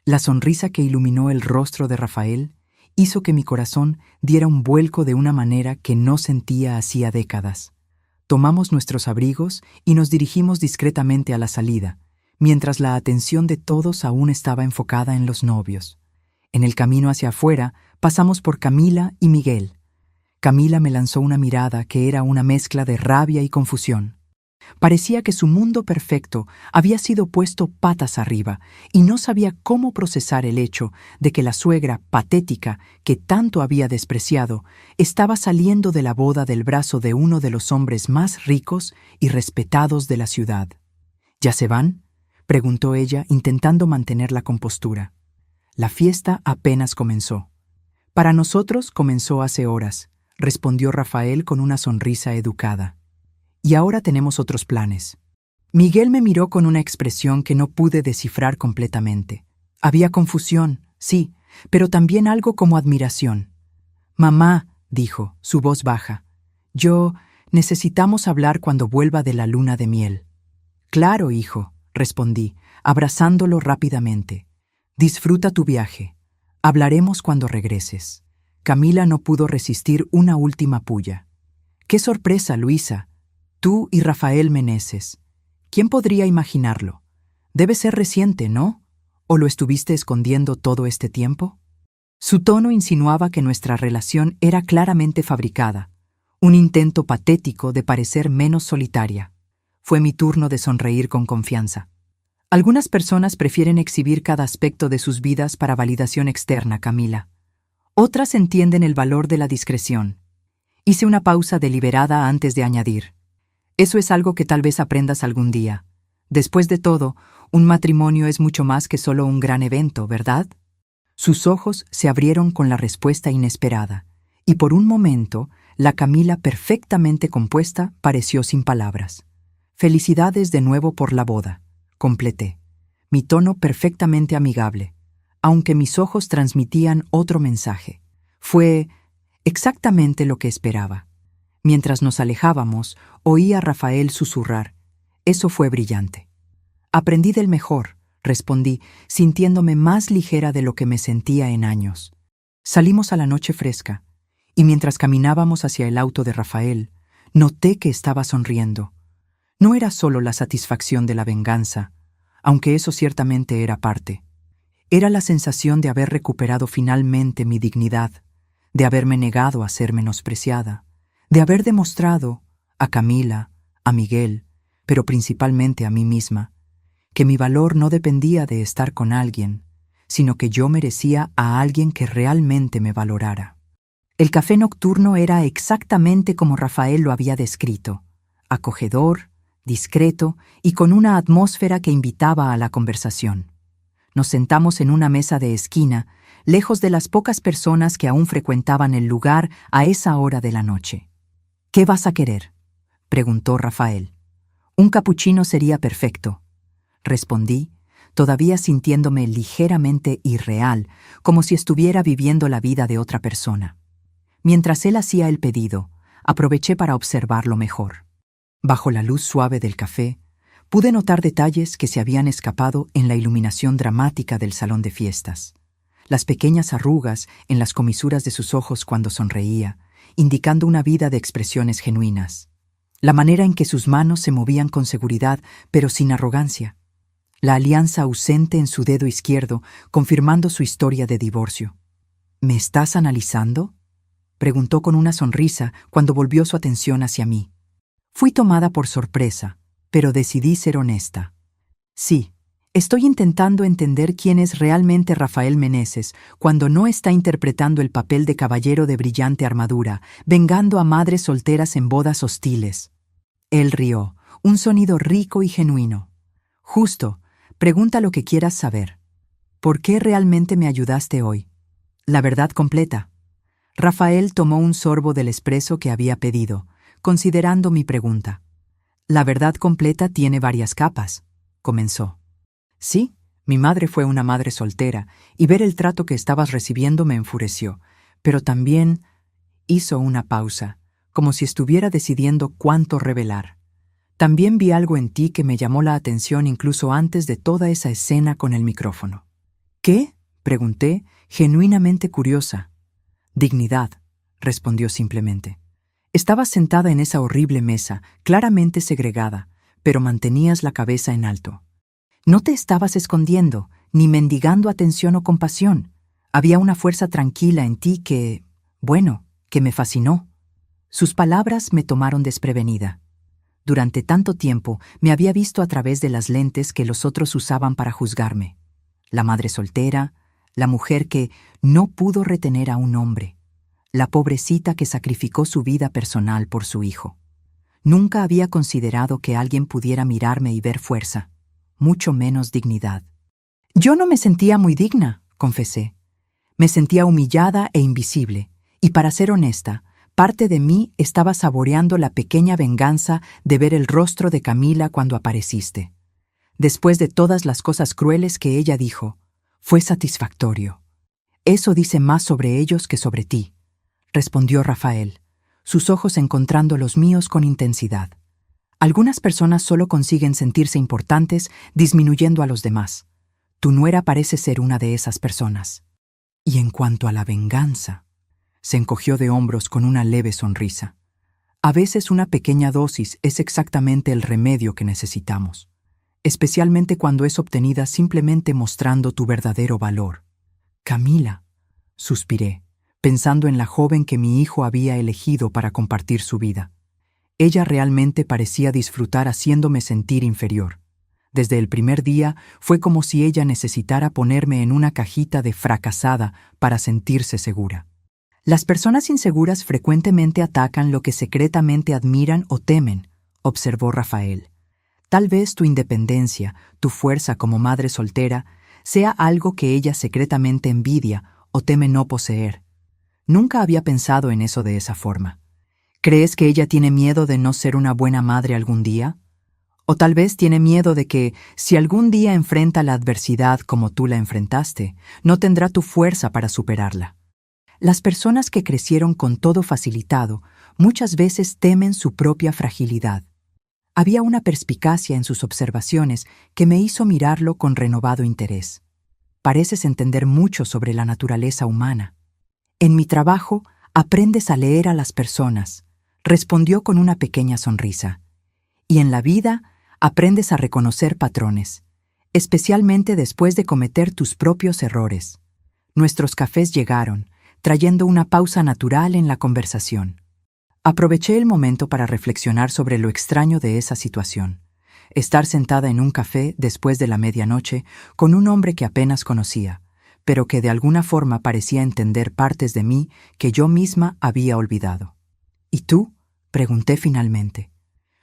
La sonrisa que iluminó el rostro de Rafael hizo que mi corazón diera un vuelco de una manera que no sentía hacía décadas. Tomamos nuestros abrigos y nos dirigimos discretamente a la salida, mientras la atención de todos aún estaba enfocada en los novios. En el camino hacia afuera, pasamos por Camila y Miguel. Camila me lanzó una mirada que era una mezcla de rabia y confusión. Parecía que su mundo perfecto había sido puesto patas arriba y no sabía cómo procesar el hecho de que la suegra patética que tanto había despreciado estaba saliendo de la boda del brazo de uno de los hombres más ricos y respetados de la ciudad. ¿Ya se van?, preguntó ella, intentando mantener la compostura. La fiesta apenas comenzó. Para nosotros comenzó hace horas, respondió Rafael con una sonrisa educada. Y ahora tenemos otros planes. Miguel me miró con una expresión que no pude descifrar completamente. Había confusión, sí, pero también algo como admiración. Mamá, dijo, su voz baja, necesitamos hablar cuando vuelva de la luna de miel. Claro, hijo, respondí, abrazándolo rápidamente. Disfruta tu viaje. Hablaremos cuando regreses. Camila no pudo resistir una última pulla. ¡Qué sorpresa, Luisa! Tú y Rafael Meneses. ¿Quién podría imaginarlo? Debe ser reciente, ¿no? ¿O lo estuviste escondiendo todo este tiempo? Su tono insinuaba que nuestra relación era claramente fabricada, un intento patético de parecer menos solitaria. Fue mi turno de sonreír con confianza. Algunas personas prefieren exhibir cada aspecto de sus vidas para validación externa, Camila. Otras entienden el valor de la discreción. Hice una pausa deliberada antes de añadir. Eso es algo que tal vez aprendas algún día. Después de todo, un matrimonio es mucho más que solo un gran evento, ¿verdad? Sus ojos se abrieron con la respuesta inesperada, y por un momento, la Camila perfectamente compuesta pareció sin palabras. Felicidades de nuevo por la boda, completé. Mi tono perfectamente amigable, aunque mis ojos transmitían otro mensaje. Fue exactamente lo que esperaba. Mientras nos alejábamos, oí a Rafael susurrar. Eso fue brillante. Aprendí del mejor, respondí, sintiéndome más ligera de lo que me sentía en años. Salimos a la noche fresca, y mientras caminábamos hacia el auto de Rafael, noté que estaba sonriendo. No era solo la satisfacción de la venganza, aunque eso ciertamente era parte. Era la sensación de haber recuperado finalmente mi dignidad, de haberme negado a ser menospreciada, de haber demostrado a Camila, a Miguel, pero principalmente a mí misma, que mi valor no dependía de estar con alguien, sino que yo merecía a alguien que realmente me valorara. El café nocturno era exactamente como Rafael lo había descrito, acogedor, discreto y con una atmósfera que invitaba a la conversación. Nos sentamos en una mesa de esquina, lejos de las pocas personas que aún frecuentaban el lugar a esa hora de la noche. ¿Qué vas a querer?, preguntó Rafael. Un capuchino sería perfecto, respondí, todavía sintiéndome ligeramente irreal, como si estuviera viviendo la vida de otra persona. Mientras él hacía el pedido, aproveché para observarlo mejor. Bajo la luz suave del café, pude notar detalles que se habían escapado en la iluminación dramática del salón de fiestas. Las pequeñas arrugas en las comisuras de sus ojos cuando sonreía, indicando una vida de expresiones genuinas. La manera en que sus manos se movían con seguridad, pero sin arrogancia. La alianza ausente en su dedo izquierdo, confirmando su historia de divorcio. ¿Me estás analizando?, preguntó con una sonrisa cuando volvió su atención hacia mí. Fui tomada por sorpresa, pero decidí ser honesta. Sí, estoy intentando entender quién es realmente Rafael Meneses cuando no está interpretando el papel de caballero de brillante armadura, vengando a madres solteras en bodas hostiles. Él rió, un sonido rico y genuino. Justo, pregunta lo que quieras saber. ¿Por qué realmente me ayudaste hoy? La verdad completa. Rafael tomó un sorbo del espresso que había pedido, considerando mi pregunta. La verdad completa tiene varias capas, comenzó. Sí, mi madre fue una madre soltera, y ver el trato que estabas recibiendo me enfureció, pero también hizo una pausa, como si estuviera decidiendo cuánto revelar. También vi algo en ti que me llamó la atención incluso antes de toda esa escena con el micrófono. ¿Qué?, pregunté, genuinamente curiosa. Dignidad, respondió simplemente. Estabas sentada en esa horrible mesa, claramente segregada, pero mantenías la cabeza en alto. No te estabas escondiendo, ni mendigando atención o compasión. Había una fuerza tranquila en ti que me fascinó. Sus palabras me tomaron desprevenida. Durante tanto tiempo me había visto a través de las lentes que los otros usaban para juzgarme. La madre soltera, la mujer que no pudo retener a un hombre, la pobrecita que sacrificó su vida personal por su hijo. Nunca había considerado que alguien pudiera mirarme y ver fuerza, mucho menos dignidad. Yo no me sentía muy digna, confesé. Me sentía humillada e invisible, y para ser honesta, parte de mí estaba saboreando la pequeña venganza de ver el rostro de Camila cuando apareciste. Después de todas las cosas crueles que ella dijo, fue satisfactorio. Eso dice más sobre ellos que sobre ti, respondió Rafael, sus ojos encontrando los míos con intensidad. Algunas personas solo consiguen sentirse importantes disminuyendo a los demás. Tu nuera parece ser una de esas personas. Y en cuanto a la venganza, se encogió de hombros con una leve sonrisa. A veces una pequeña dosis es exactamente el remedio que necesitamos, especialmente cuando es obtenida simplemente mostrando tu verdadero valor. Camila, suspiré, pensando en la joven que mi hijo había elegido para compartir su vida. Ella realmente parecía disfrutar haciéndome sentir inferior. Desde el primer día fue como si ella necesitara ponerme en una cajita de fracasada para sentirse segura. Las personas inseguras frecuentemente atacan lo que secretamente admiran o temen, observó Rafael. Tal vez tu independencia, tu fuerza como madre soltera, sea algo que ella secretamente envidia o teme no poseer. Nunca había pensado en eso de esa forma. ¿Crees que ella tiene miedo de no ser una buena madre algún día? O tal vez tiene miedo de que, si algún día enfrenta la adversidad como tú la enfrentaste, no tendrá tu fuerza para superarla. Las personas que crecieron con todo facilitado muchas veces temen su propia fragilidad. Había una perspicacia en sus observaciones que me hizo mirarlo con renovado interés. Pareces entender mucho sobre la naturaleza humana. En mi trabajo, aprendes a leer a las personas, respondió con una pequeña sonrisa. Y en la vida, aprendes a reconocer patrones, especialmente después de cometer tus propios errores. Nuestros cafés llegaron, trayendo una pausa natural en la conversación. Aproveché el momento para reflexionar sobre lo extraño de esa situación. Estar sentada en un café después de la medianoche con un hombre que apenas conocía, pero que de alguna forma parecía entender partes de mí que yo misma había olvidado. ¿Y tú?, pregunté finalmente.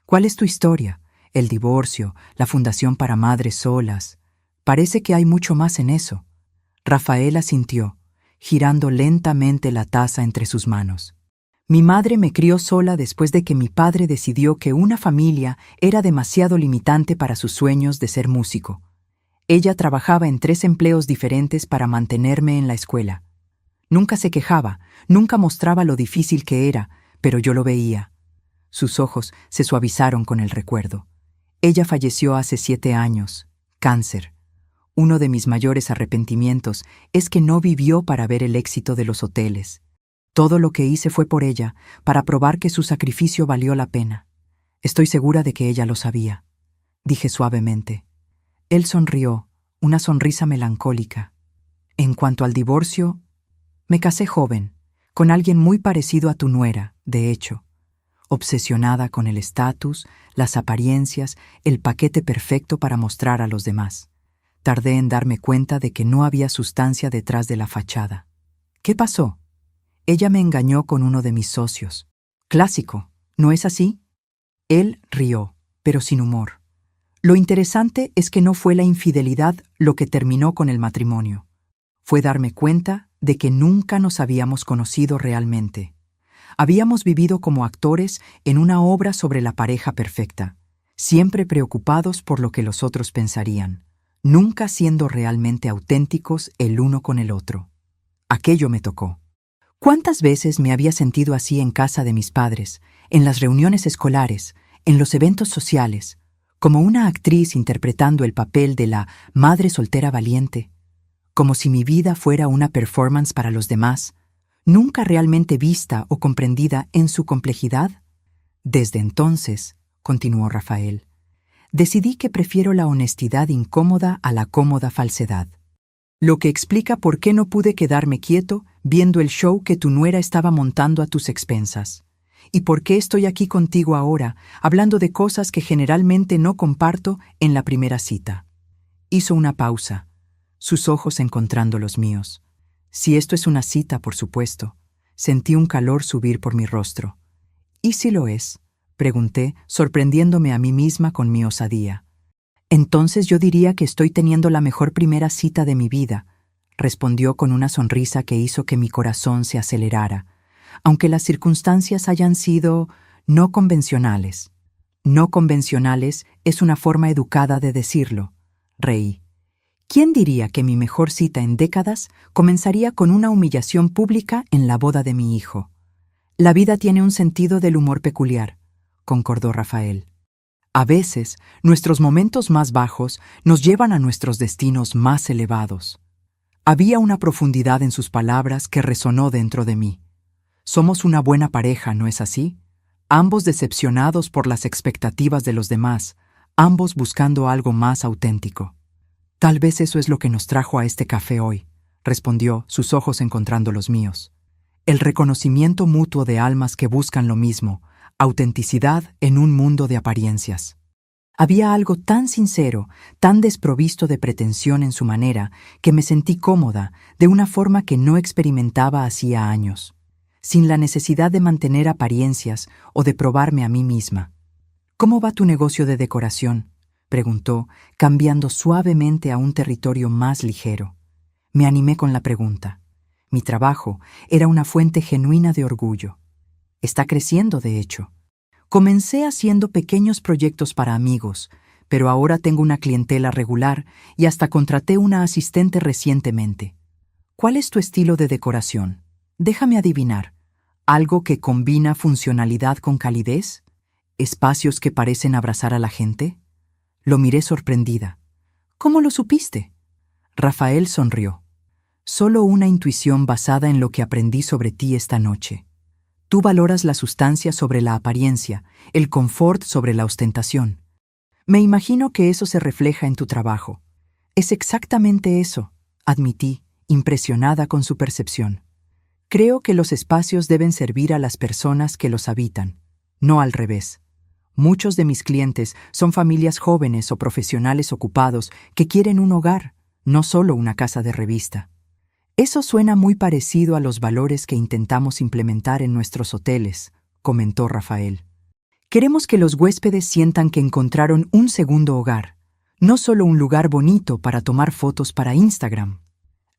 ¿Cuál es tu historia? El divorcio, la fundación para madres solas. Parece que hay mucho más en eso. Rafael asintió, girando lentamente la taza entre sus manos. Mi madre me crió sola después de que mi padre decidió que una familia era demasiado limitante para sus sueños de ser músico. Ella trabajaba en 3 empleos diferentes para mantenerme en la escuela. Nunca se quejaba, nunca mostraba lo difícil que era, pero yo lo veía. Sus ojos se suavizaron con el recuerdo. Ella falleció hace 7 años, cáncer. Uno de mis mayores arrepentimientos es que no vivió para ver el éxito de los hoteles. Todo lo que hice fue por ella, para probar que su sacrificio valió la pena. Estoy segura de que ella lo sabía, dije suavemente. Él sonrió, una sonrisa melancólica. En cuanto al divorcio, me casé joven, con alguien muy parecido a tu nuera, de hecho. Obsesionada con el estatus, las apariencias, el paquete perfecto para mostrar a los demás. Tardé en darme cuenta de que no había sustancia detrás de la fachada. ¿Qué pasó? Ella me engañó con uno de mis socios. Clásico, ¿no es así? Él rió, pero sin humor. Lo interesante es que no fue la infidelidad lo que terminó con el matrimonio. Fue darme cuenta de que nunca nos habíamos conocido realmente. Habíamos vivido como actores en una obra sobre la pareja perfecta, siempre preocupados por lo que los otros pensarían, nunca siendo realmente auténticos el uno con el otro. Aquello me tocó. ¿Cuántas veces me había sentido así en casa de mis padres, en las reuniones escolares, en los eventos sociales, como una actriz interpretando el papel de la madre soltera valiente, como si mi vida fuera una performance para los demás, nunca realmente vista o comprendida en su complejidad? Desde entonces, continuó Rafael, decidí que prefiero la honestidad incómoda a la cómoda falsedad. Lo que explica por qué no pude quedarme quieto viendo el show que tu nuera estaba montando a tus expensas. ¿Y por qué estoy aquí contigo ahora, hablando de cosas que generalmente no comparto en la primera cita? Hizo una pausa, sus ojos encontrando los míos. Si esto es una cita, por supuesto. Sentí un calor subir por mi rostro. ¿Y si lo es?, pregunté, sorprendiéndome a mí misma con mi osadía. Entonces yo diría que estoy teniendo la mejor primera cita de mi vida, respondió con una sonrisa que hizo que mi corazón se acelerara, aunque las circunstancias hayan sido no convencionales. No convencionales es una forma educada de decirlo. Reí. ¿Quién diría que mi mejor cita en décadas comenzaría con una humillación pública en la boda de mi hijo? La vida tiene un sentido del humor peculiar, concordó Rafael. A veces, nuestros momentos más bajos nos llevan a nuestros destinos más elevados. Había una profundidad en sus palabras que resonó dentro de mí. Somos una buena pareja, ¿no es así? Ambos decepcionados por las expectativas de los demás, ambos buscando algo más auténtico. Tal vez eso es lo que nos trajo a este café hoy, respondió, sus ojos encontrando los míos. El reconocimiento mutuo de almas que buscan lo mismo, autenticidad en un mundo de apariencias. Había algo tan sincero, tan desprovisto de pretensión en su manera, que me sentí cómoda, de una forma que no experimentaba hacía años, sin la necesidad de mantener apariencias o de probarme a mí misma. ¿Cómo va tu negocio de decoración?, preguntó, cambiando suavemente a un territorio más ligero. Me animé con la pregunta. Mi trabajo era una fuente genuina de orgullo. Está creciendo, de hecho. Comencé haciendo pequeños proyectos para amigos, pero ahora tengo una clientela regular y hasta contraté una asistente recientemente. ¿Cuál es tu estilo de decoración? Déjame adivinar. ¿Algo que combina funcionalidad con calidez? ¿Espacios que parecen abrazar a la gente? Lo miré sorprendida. ¿Cómo lo supiste? Rafael sonrió. Solo una intuición basada en lo que aprendí sobre ti esta noche. Tú valoras la sustancia sobre la apariencia, el confort sobre la ostentación. Me imagino que eso se refleja en tu trabajo. Es exactamente eso, admití, impresionada con su percepción. Creo que los espacios deben servir a las personas que los habitan, no al revés. Muchos de mis clientes son familias jóvenes o profesionales ocupados que quieren un hogar, no solo una casa de revista. Eso suena muy parecido a los valores que intentamos implementar en nuestros hoteles, comentó Rafael. Queremos que los huéspedes sientan que encontraron un segundo hogar, no solo un lugar bonito para tomar fotos para Instagram.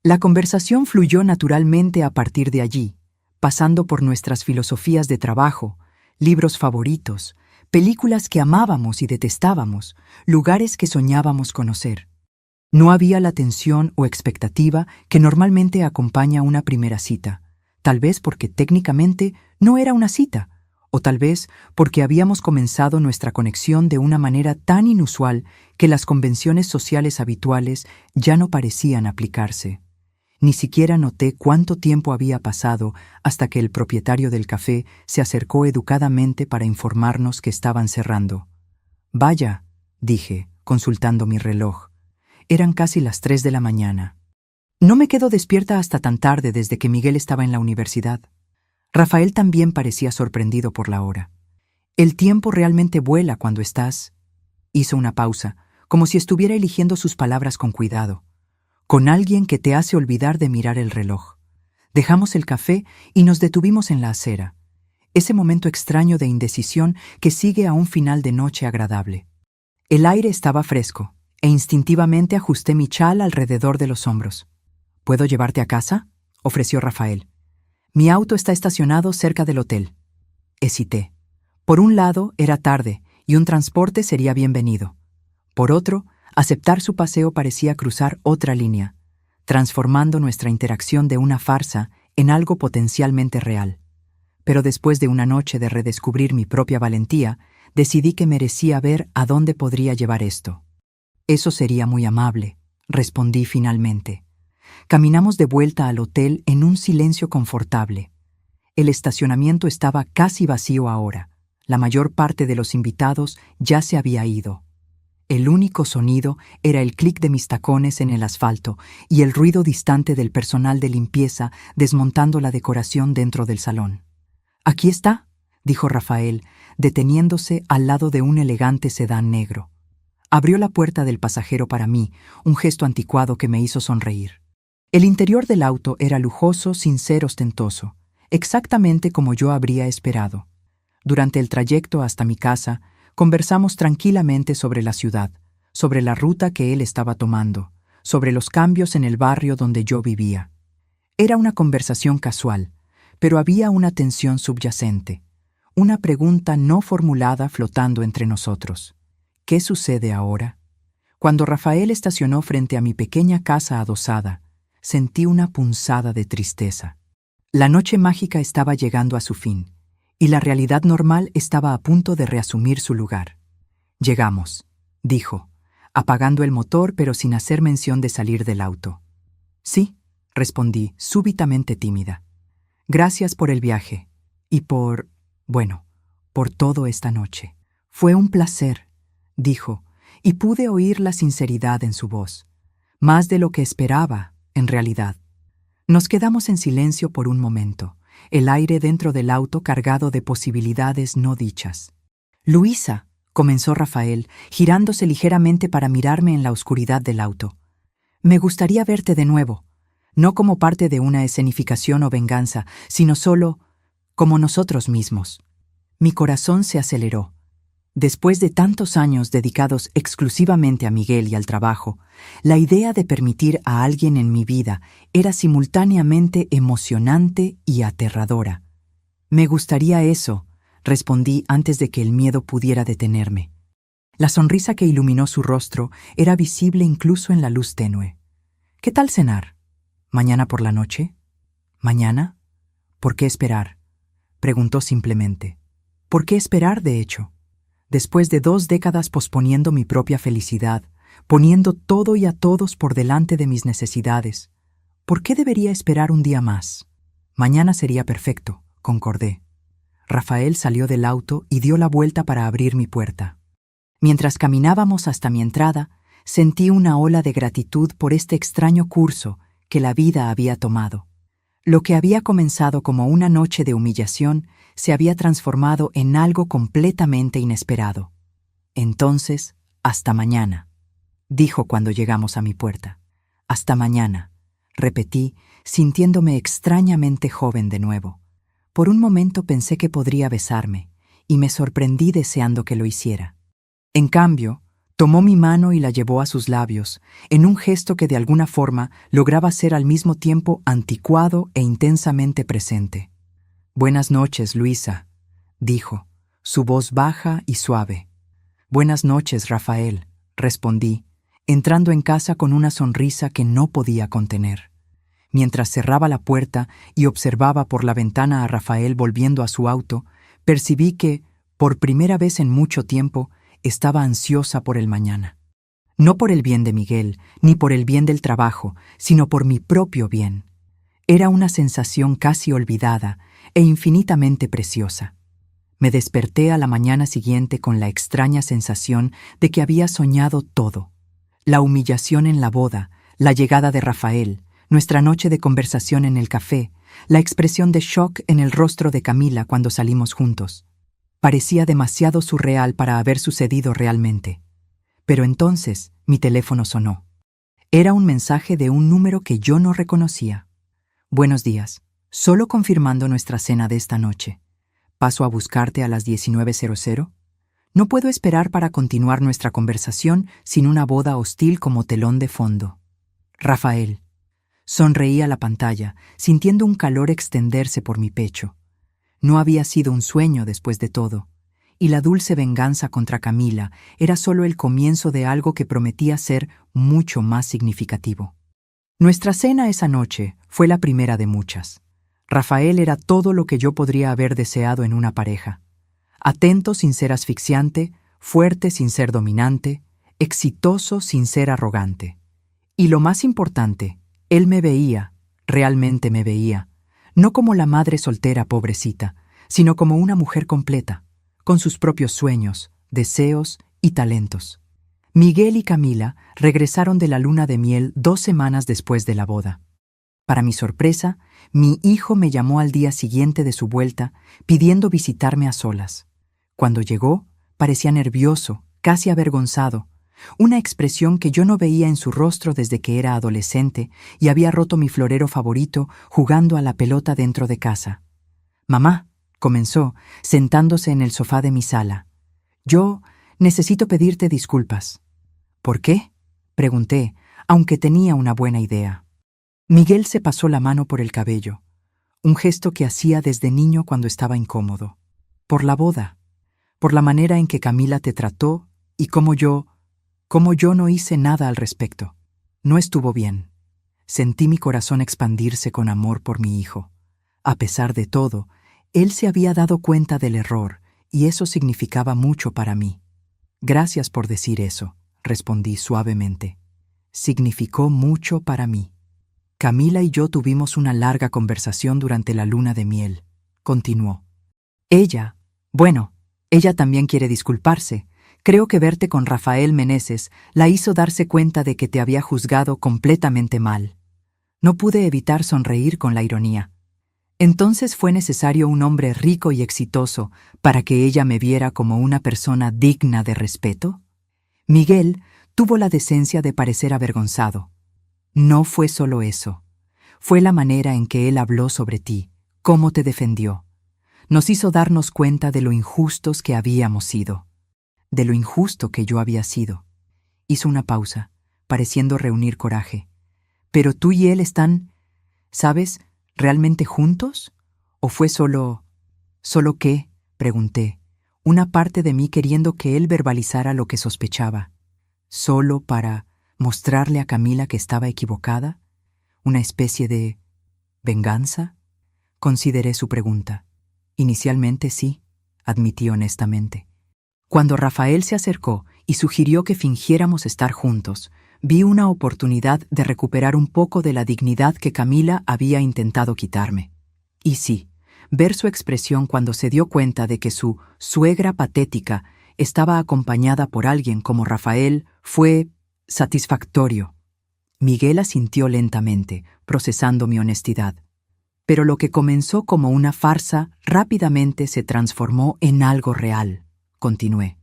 La conversación fluyó naturalmente a partir de allí, pasando por nuestras filosofías de trabajo, libros favoritos, películas que amábamos y detestábamos, lugares que soñábamos conocer. No había la tensión o expectativa que normalmente acompaña una primera cita, tal vez porque técnicamente no era una cita, o tal vez porque habíamos comenzado nuestra conexión de una manera tan inusual que las convenciones sociales habituales ya no parecían aplicarse. Ni siquiera noté cuánto tiempo había pasado hasta que el propietario del café se acercó educadamente para informarnos que estaban cerrando. «Vaya», dije, consultando mi reloj. Eran casi las 3 de la mañana. No me quedo despierta hasta tan tarde desde que Miguel estaba en la universidad. Rafael también parecía sorprendido por la hora. El tiempo realmente vuela cuando estás... Hizo una pausa, como si estuviera eligiendo sus palabras con cuidado. Con alguien que te hace olvidar de mirar el reloj. Dejamos el café y nos detuvimos en la acera. Ese momento extraño de indecisión que sigue a un final de noche agradable. El aire estaba fresco, e instintivamente ajusté mi chal alrededor de los hombros. «¿Puedo llevarte a casa?», ofreció Rafael. «Mi auto está estacionado cerca del hotel». Hesité. Por un lado, era tarde, y un transporte sería bienvenido. Por otro, aceptar su paseo parecía cruzar otra línea, transformando nuestra interacción de una farsa en algo potencialmente real. Pero después de una noche de redescubrir mi propia valentía, decidí que merecía ver a dónde podría llevar esto. «Eso sería muy amable», respondí finalmente. Caminamos de vuelta al hotel en un silencio confortable. El estacionamiento estaba casi vacío ahora. La mayor parte de los invitados ya se había ido. El único sonido era el clic de mis tacones en el asfalto y el ruido distante del personal de limpieza desmontando la decoración dentro del salón. «Aquí está», dijo Rafael, deteniéndose al lado de un elegante sedán negro. Abrió la puerta del pasajero para mí, un gesto anticuado que me hizo sonreír. El interior del auto era lujoso sin ser ostentoso, exactamente como yo habría esperado. Durante el trayecto hasta mi casa, conversamos tranquilamente sobre la ciudad, sobre la ruta que él estaba tomando, sobre los cambios en el barrio donde yo vivía. Era una conversación casual, pero había una tensión subyacente, una pregunta no formulada flotando entre nosotros. ¿Qué sucede ahora? Cuando Rafael estacionó frente a mi pequeña casa adosada, sentí una punzada de tristeza. La noche mágica estaba llegando a su fin, y la realidad normal estaba a punto de reasumir su lugar. «Llegamos», dijo, apagando el motor pero sin hacer mención de salir del auto. «Sí», respondí, súbitamente tímida. «Gracias por el viaje, y por todo esta noche». «Fue un placer», dijo, y pude oír la sinceridad en su voz, más de lo que esperaba, en realidad. Nos quedamos en silencio por un momento, el aire dentro del auto cargado de posibilidades no dichas. «Luisa», comenzó Rafael, girándose ligeramente para mirarme en la oscuridad del auto. «Me gustaría verte de nuevo, no como parte de una escenificación o venganza, sino solo como nosotros mismos». Mi corazón se aceleró. Después de tantos años dedicados exclusivamente a Miguel y al trabajo, la idea de permitir a alguien en mi vida era simultáneamente emocionante y aterradora. «Me gustaría eso», respondí antes de que el miedo pudiera detenerme. La sonrisa que iluminó su rostro era visible incluso en la luz tenue. «¿Qué tal cenar? ¿Mañana por la noche? ¿Mañana? ¿Por qué esperar?», preguntó simplemente. ¿Por qué esperar, de hecho? Después de 2 décadas posponiendo mi propia felicidad, poniendo todo y a todos por delante de mis necesidades, ¿por qué debería esperar un día más? «Mañana sería perfecto», concordé. Rafael salió del auto y dio la vuelta para abrir mi puerta. Mientras caminábamos hasta mi entrada, sentí una ola de gratitud por este extraño curso que la vida había tomado. Lo que había comenzado como una noche de humillación se había transformado en algo completamente inesperado. «Entonces, hasta mañana», dijo cuando llegamos a mi puerta. «Hasta mañana», repetí, sintiéndome extrañamente joven de nuevo. Por un momento pensé que podría besarme, y me sorprendí deseando que lo hiciera. En cambio, tomó mi mano y la llevó a sus labios, en un gesto que de alguna forma lograba ser al mismo tiempo anticuado e intensamente presente. «Buenas noches, Luisa», dijo, su voz baja y suave. «Buenas noches, Rafael», respondí, entrando en casa con una sonrisa que no podía contener. Mientras cerraba la puerta y observaba por la ventana a Rafael volviendo a su auto, percibí que, por primera vez en mucho tiempo, estaba ansiosa por el mañana. No por el bien de Miguel, ni por el bien del trabajo, sino por mi propio bien. Era una sensación casi olvidada e infinitamente preciosa. Me desperté a la mañana siguiente con la extraña sensación de que había soñado todo. La humillación en la boda, la llegada de Rafael, nuestra noche de conversación en el café, la expresión de shock en el rostro de Camila cuando salimos juntos. Parecía demasiado surreal para haber sucedido realmente. Pero entonces mi teléfono sonó. Era un mensaje de un número que yo no reconocía. «Buenos días. Solo confirmando nuestra cena de esta noche. ¿Paso a buscarte a las 19:00? No puedo esperar para continuar nuestra conversación sin una boda hostil como telón de fondo. Rafael». Sonreí a la pantalla, sintiendo un calor extenderse por mi pecho. No había sido un sueño después de todo, y la dulce venganza contra Camila era solo el comienzo de algo que prometía ser mucho más significativo. Nuestra cena esa noche fue la primera de muchas. Rafael era todo lo que yo podría haber deseado en una pareja. Atento sin ser asfixiante, fuerte sin ser dominante, exitoso sin ser arrogante. Y lo más importante, él me veía, realmente me veía, no como la madre soltera pobrecita, sino como una mujer completa, con sus propios sueños, deseos y talentos. Miguel y Camila regresaron de la luna de miel 2 semanas después de la boda. Para mi sorpresa, mi hijo me llamó al día siguiente de su vuelta, pidiendo visitarme a solas. Cuando llegó, parecía nervioso, casi avergonzado, una expresión que yo no veía en su rostro desde que era adolescente y había roto mi florero favorito jugando a la pelota dentro de casa. «Mamá», comenzó, sentándose en el sofá de mi sala. «Yo necesito pedirte disculpas». «¿Por qué?», pregunté, aunque tenía una buena idea. Miguel se pasó la mano por el cabello, un gesto que hacía desde niño cuando estaba incómodo. «Por la boda, por la manera en que Camila te trató y cómo yo no hice nada al respecto. No estuvo bien. Sentí mi corazón expandirse con amor por mi hijo. A pesar de todo, él se había dado cuenta del error y eso significaba mucho para mí». «Gracias por decir eso», respondí suavemente. «Significó mucho para mí». «Camila y yo tuvimos una larga conversación durante la luna de miel», continuó. Ella también quiere disculparse. Creo que verte con Rafael Meneses la hizo darse cuenta de que te había juzgado completamente mal». No pude evitar sonreír con la ironía. ¿Entonces fue necesario un hombre rico y exitoso para que ella me viera como una persona digna de respeto? Miguel tuvo la decencia de parecer avergonzado. «No fue solo eso. Fue la manera en que él habló sobre ti, cómo te defendió. Nos hizo darnos cuenta de lo injustos que habíamos sido, de lo injusto que yo había sido». Hizo una pausa, pareciendo reunir coraje. «Pero tú y él están, ¿sabes, realmente juntos? ¿O fue solo qué?», pregunté, una parte de mí queriendo que él verbalizara lo que sospechaba. ¿Solo para mostrarle a Camila que estaba equivocada? ¿Una especie de venganza? Consideré su pregunta. «Inicialmente sí», admití honestamente. Cuando Rafael se acercó y sugirió que fingiéramos estar juntos, vi una oportunidad de recuperar un poco de la dignidad que Camila había intentado quitarme. Y sí, ver su expresión cuando se dio cuenta de que su suegra patética estaba acompañada por alguien como Rafael fue satisfactorio. Miguel asintió lentamente, procesando mi honestidad. Pero lo que comenzó como una farsa rápidamente se transformó en algo real, continué.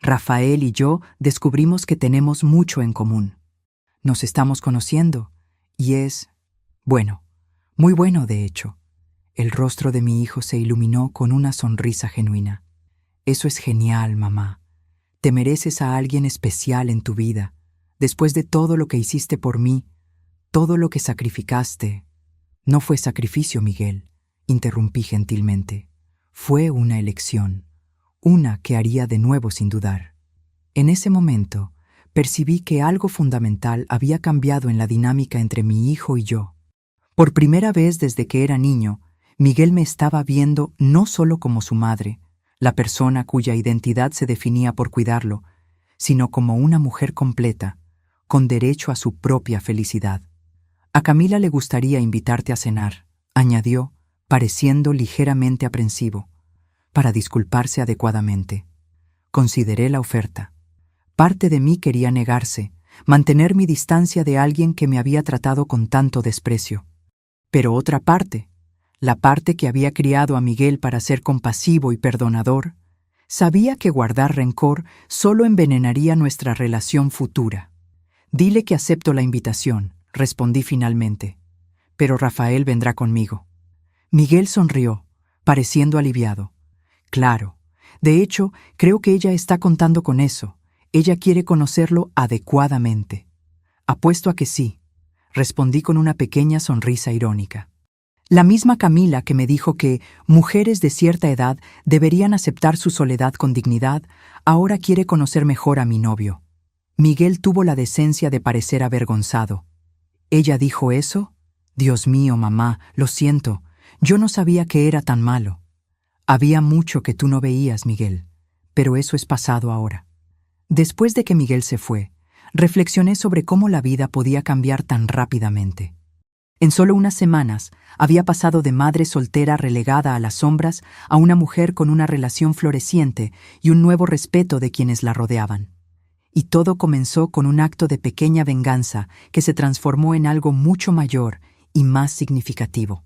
Rafael y yo descubrimos que tenemos mucho en común. Nos estamos conociendo, y es, bueno, muy bueno de hecho. El rostro de mi hijo se iluminó con una sonrisa genuina. «Eso es genial, mamá. Te mereces a alguien especial en tu vida, después de todo lo que hiciste por mí, todo lo que sacrificaste». «No fue sacrificio, Miguel», interrumpí gentilmente. «Fue una elección, una que haría de nuevo sin dudar». En ese momento, percibí que algo fundamental había cambiado en la dinámica entre mi hijo y yo. Por primera vez desde que era niño, Miguel me estaba viendo no solo como su madre, la persona cuya identidad se definía por cuidarlo, sino como una mujer completa, con derecho a su propia felicidad. «A Camila le gustaría invitarte a cenar», añadió, pareciendo ligeramente aprensivo, para disculparse adecuadamente. Consideré la oferta. Parte de mí quería negarse, mantener mi distancia de alguien que me había tratado con tanto desprecio. Pero otra parte, la parte que había criado a Miguel para ser compasivo y perdonador, sabía que guardar rencor solo envenenaría nuestra relación futura. «Dile que acepto la invitación», respondí finalmente. «Pero Rafael vendrá conmigo». Miguel sonrió, pareciendo aliviado. «Claro. De hecho, creo que ella está contando con eso. Ella quiere conocerlo adecuadamente». «Apuesto a que sí», respondí con una pequeña sonrisa irónica. La misma Camila que me dijo que mujeres de cierta edad deberían aceptar su soledad con dignidad, ahora quiere conocer mejor a mi novio. Miguel tuvo la decencia de parecer avergonzado. «¿Ella dijo eso? Dios mío, mamá, lo siento. Yo no sabía que era tan malo». «Había mucho que tú no veías, Miguel, pero eso es pasado ahora». Después de que Miguel se fue, reflexioné sobre cómo la vida podía cambiar tan rápidamente. En solo unas semanas, había pasado de madre soltera relegada a las sombras a una mujer con una relación floreciente y un nuevo respeto de quienes la rodeaban. Y todo comenzó con un acto de pequeña venganza que se transformó en algo mucho mayor y más significativo.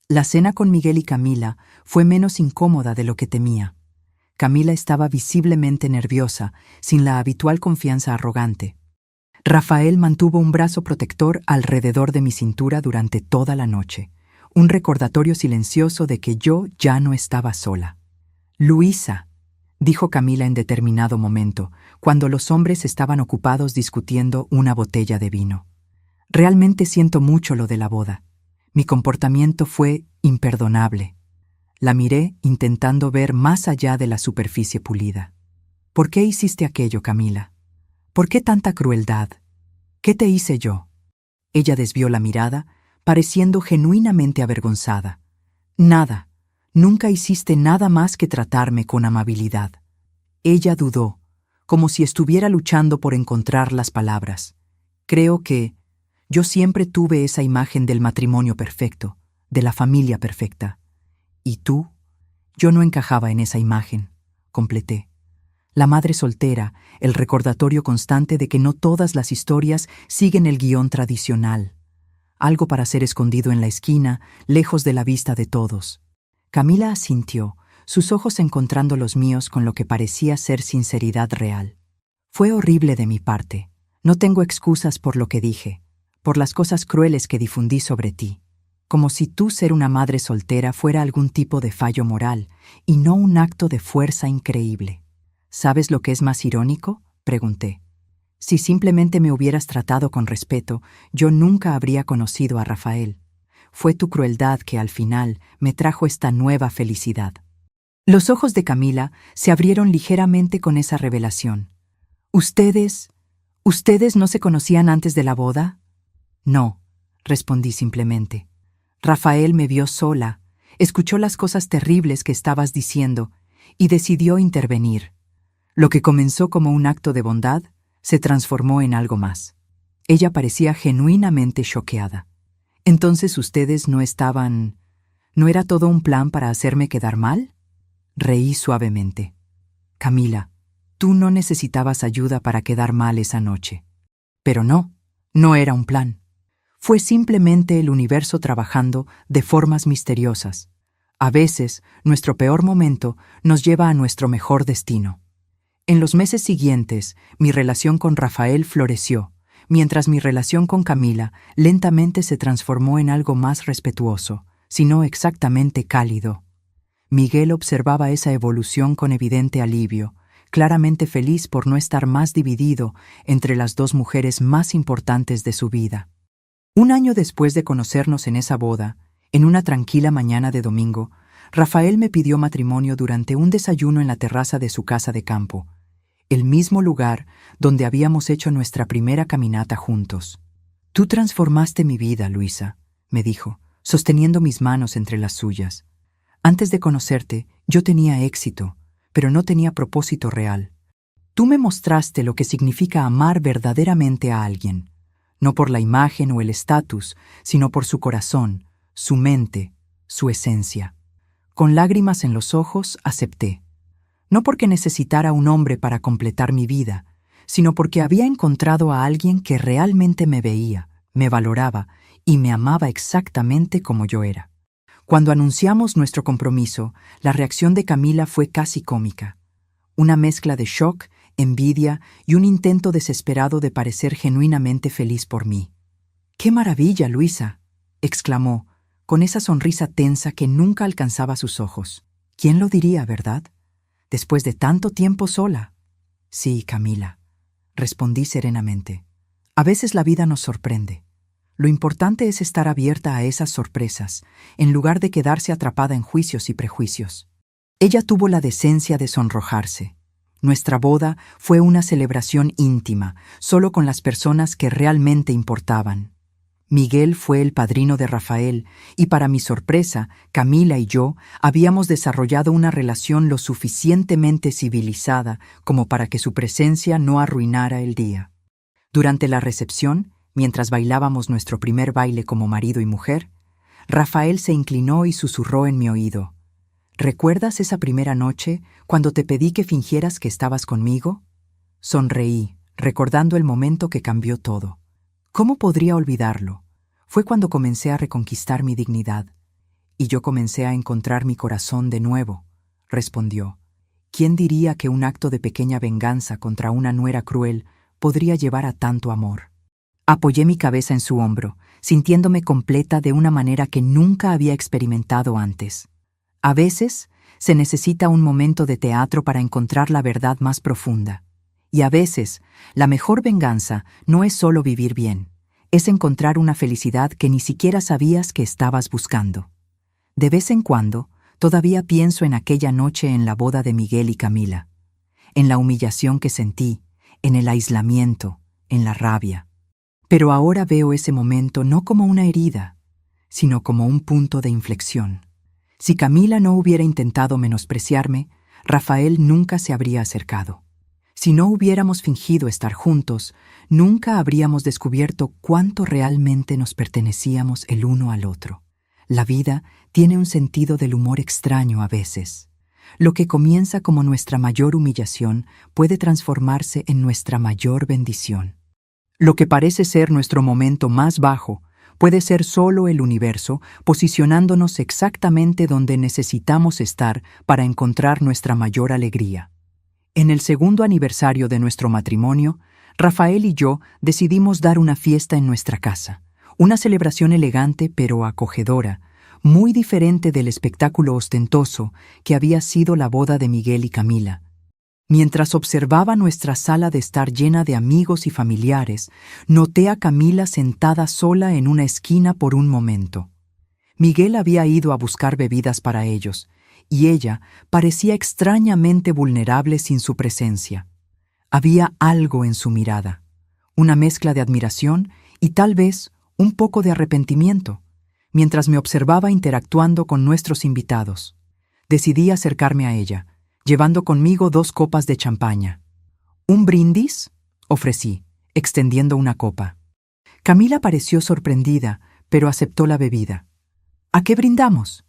La cena con Miguel y Camila fue menos incómoda de lo que temía. Camila estaba visiblemente nerviosa, sin la habitual confianza arrogante. Rafael mantuvo un brazo protector alrededor de mi cintura durante toda la noche, un recordatorio silencioso de que yo ya no estaba sola. «Luisa», dijo Camila en determinado momento, cuando los hombres estaban ocupados discutiendo una botella de vino. «Realmente siento mucho lo de la boda. Mi comportamiento fue imperdonable». La miré intentando ver más allá de la superficie pulida. «¿Por qué hiciste aquello, Camila? ¿Por qué tanta crueldad? ¿Qué te hice yo?». Ella desvió la mirada, pareciendo genuinamente avergonzada. «Nada. Nunca hiciste nada más que tratarme con amabilidad». Ella dudó, como si estuviera luchando por encontrar las palabras. «Creo que yo siempre tuve esa imagen del matrimonio perfecto, de la familia perfecta. ¿Y tú?». «Yo no encajaba en esa imagen», completé. La madre soltera, el recordatorio constante de que no todas las historias siguen el guión tradicional. Algo para ser escondido en la esquina, lejos de la vista de todos. Camila asintió, sus ojos encontrando los míos con lo que parecía ser sinceridad real. «Fue horrible de mi parte. No tengo excusas por lo que dije, por las cosas crueles que difundí sobre ti. Como si tú ser una madre soltera fuera algún tipo de fallo moral, y no un acto de fuerza increíble». «¿Sabes lo que es más irónico?», pregunté. «Si simplemente me hubieras tratado con respeto, yo nunca habría conocido a Rafael. Fue tu crueldad que al final me trajo esta nueva felicidad». Los ojos de Camila se abrieron ligeramente con esa revelación. ¿Ustedes no se conocían antes de la boda?» «No», respondí simplemente. «Rafael me vio sola, escuchó las cosas terribles que estabas diciendo y decidió intervenir. Lo que comenzó como un acto de bondad se transformó en algo más». Ella parecía genuinamente choqueada. «¿Entonces ustedes no estaban... ¿No era todo un plan para hacerme quedar mal?». Reí suavemente. «Camila, tú no necesitabas ayuda para quedar mal esa noche». «Pero no era un plan. Fue simplemente el universo trabajando de formas misteriosas. A veces, nuestro peor momento nos lleva a nuestro mejor destino». En los meses siguientes, mi relación con Rafael floreció, mientras mi relación con Camila lentamente se transformó en algo más respetuoso, si no exactamente cálido. Miguel observaba esa evolución con evidente alivio, claramente feliz por no estar más dividido entre las dos mujeres más importantes de su vida. Un año después de conocernos en esa boda, en una tranquila mañana de domingo, Rafael me pidió matrimonio durante un desayuno en la terraza de su casa de campo, el mismo lugar donde habíamos hecho nuestra primera caminata juntos. «Tú transformaste mi vida, Luisa», me dijo, sosteniendo mis manos entre las suyas. «Antes de conocerte, yo tenía éxito, pero no tenía propósito real. Tú me mostraste lo que significa amar verdaderamente a alguien, no por la imagen o el estatus, sino por su corazón, su mente, su esencia». Con lágrimas en los ojos, acepté. No porque necesitara un hombre para completar mi vida, sino porque había encontrado a alguien que realmente me veía, me valoraba y me amaba exactamente como yo era. Cuando anunciamos nuestro compromiso, la reacción de Camila fue casi cómica. Una mezcla de shock, envidia y un intento desesperado de parecer genuinamente feliz por mí. «¡Qué maravilla, Luisa!», exclamó, con esa sonrisa tensa que nunca alcanzaba sus ojos. «¿Quién lo diría, verdad? Después de tanto tiempo sola». «Sí, Camila», respondí serenamente. «A veces la vida nos sorprende. Lo importante es estar abierta a esas sorpresas, en lugar de quedarse atrapada en juicios y prejuicios». Ella tuvo la decencia de sonrojarse. Nuestra boda fue una celebración íntima, solo con las personas que realmente importaban. Miguel fue el padrino de Rafael, y para mi sorpresa, Camila y yo habíamos desarrollado una relación lo suficientemente civilizada como para que su presencia no arruinara el día. Durante la recepción, mientras bailábamos nuestro primer baile como marido y mujer, Rafael se inclinó y susurró en mi oído: «¿Recuerdas esa primera noche cuando te pedí que fingieras que estabas conmigo?». Sonreí, recordando el momento que cambió todo. ¿Cómo podría olvidarlo? Fue cuando comencé a reconquistar mi dignidad, y yo comencé a encontrar mi corazón de nuevo, respondió. ¿Quién diría que un acto de pequeña venganza contra una nuera cruel podría llevar a tanto amor? Apoyé mi cabeza en su hombro, sintiéndome completa de una manera que nunca había experimentado antes. A veces, se necesita un momento de teatro para encontrar la verdad más profunda. Y a veces, la mejor venganza no es solo vivir bien, es encontrar una felicidad que ni siquiera sabías que estabas buscando. De vez en cuando, todavía pienso en aquella noche en la boda de Miguel y Camila, en la humillación que sentí, en el aislamiento, en la rabia. Pero ahora veo ese momento no como una herida, sino como un punto de inflexión. Si Camila no hubiera intentado menospreciarme, Rafael nunca se habría acercado. Si no hubiéramos fingido estar juntos, nunca habríamos descubierto cuánto realmente nos pertenecíamos el uno al otro. La vida tiene un sentido del humor extraño a veces. Lo que comienza como nuestra mayor humillación puede transformarse en nuestra mayor bendición. Lo que parece ser nuestro momento más bajo puede ser solo el universo posicionándonos exactamente donde necesitamos estar para encontrar nuestra mayor alegría. En el segundo aniversario de nuestro matrimonio, Rafael y yo decidimos dar una fiesta en nuestra casa, una celebración elegante pero acogedora, muy diferente del espectáculo ostentoso que había sido la boda de Miguel y Camila. Mientras observaba nuestra sala de estar llena de amigos y familiares, noté a Camila sentada sola en una esquina por un momento. Miguel había ido a buscar bebidas para ellos, y ella parecía extrañamente vulnerable sin su presencia. Había algo en su mirada, una mezcla de admiración y tal vez un poco de arrepentimiento, mientras me observaba interactuando con nuestros invitados. Decidí acercarme a ella, llevando conmigo 2 copas de champaña. ¿Un brindis?, ofrecí, extendiendo una copa. Camila pareció sorprendida, pero aceptó la bebida. ¿A qué brindamos?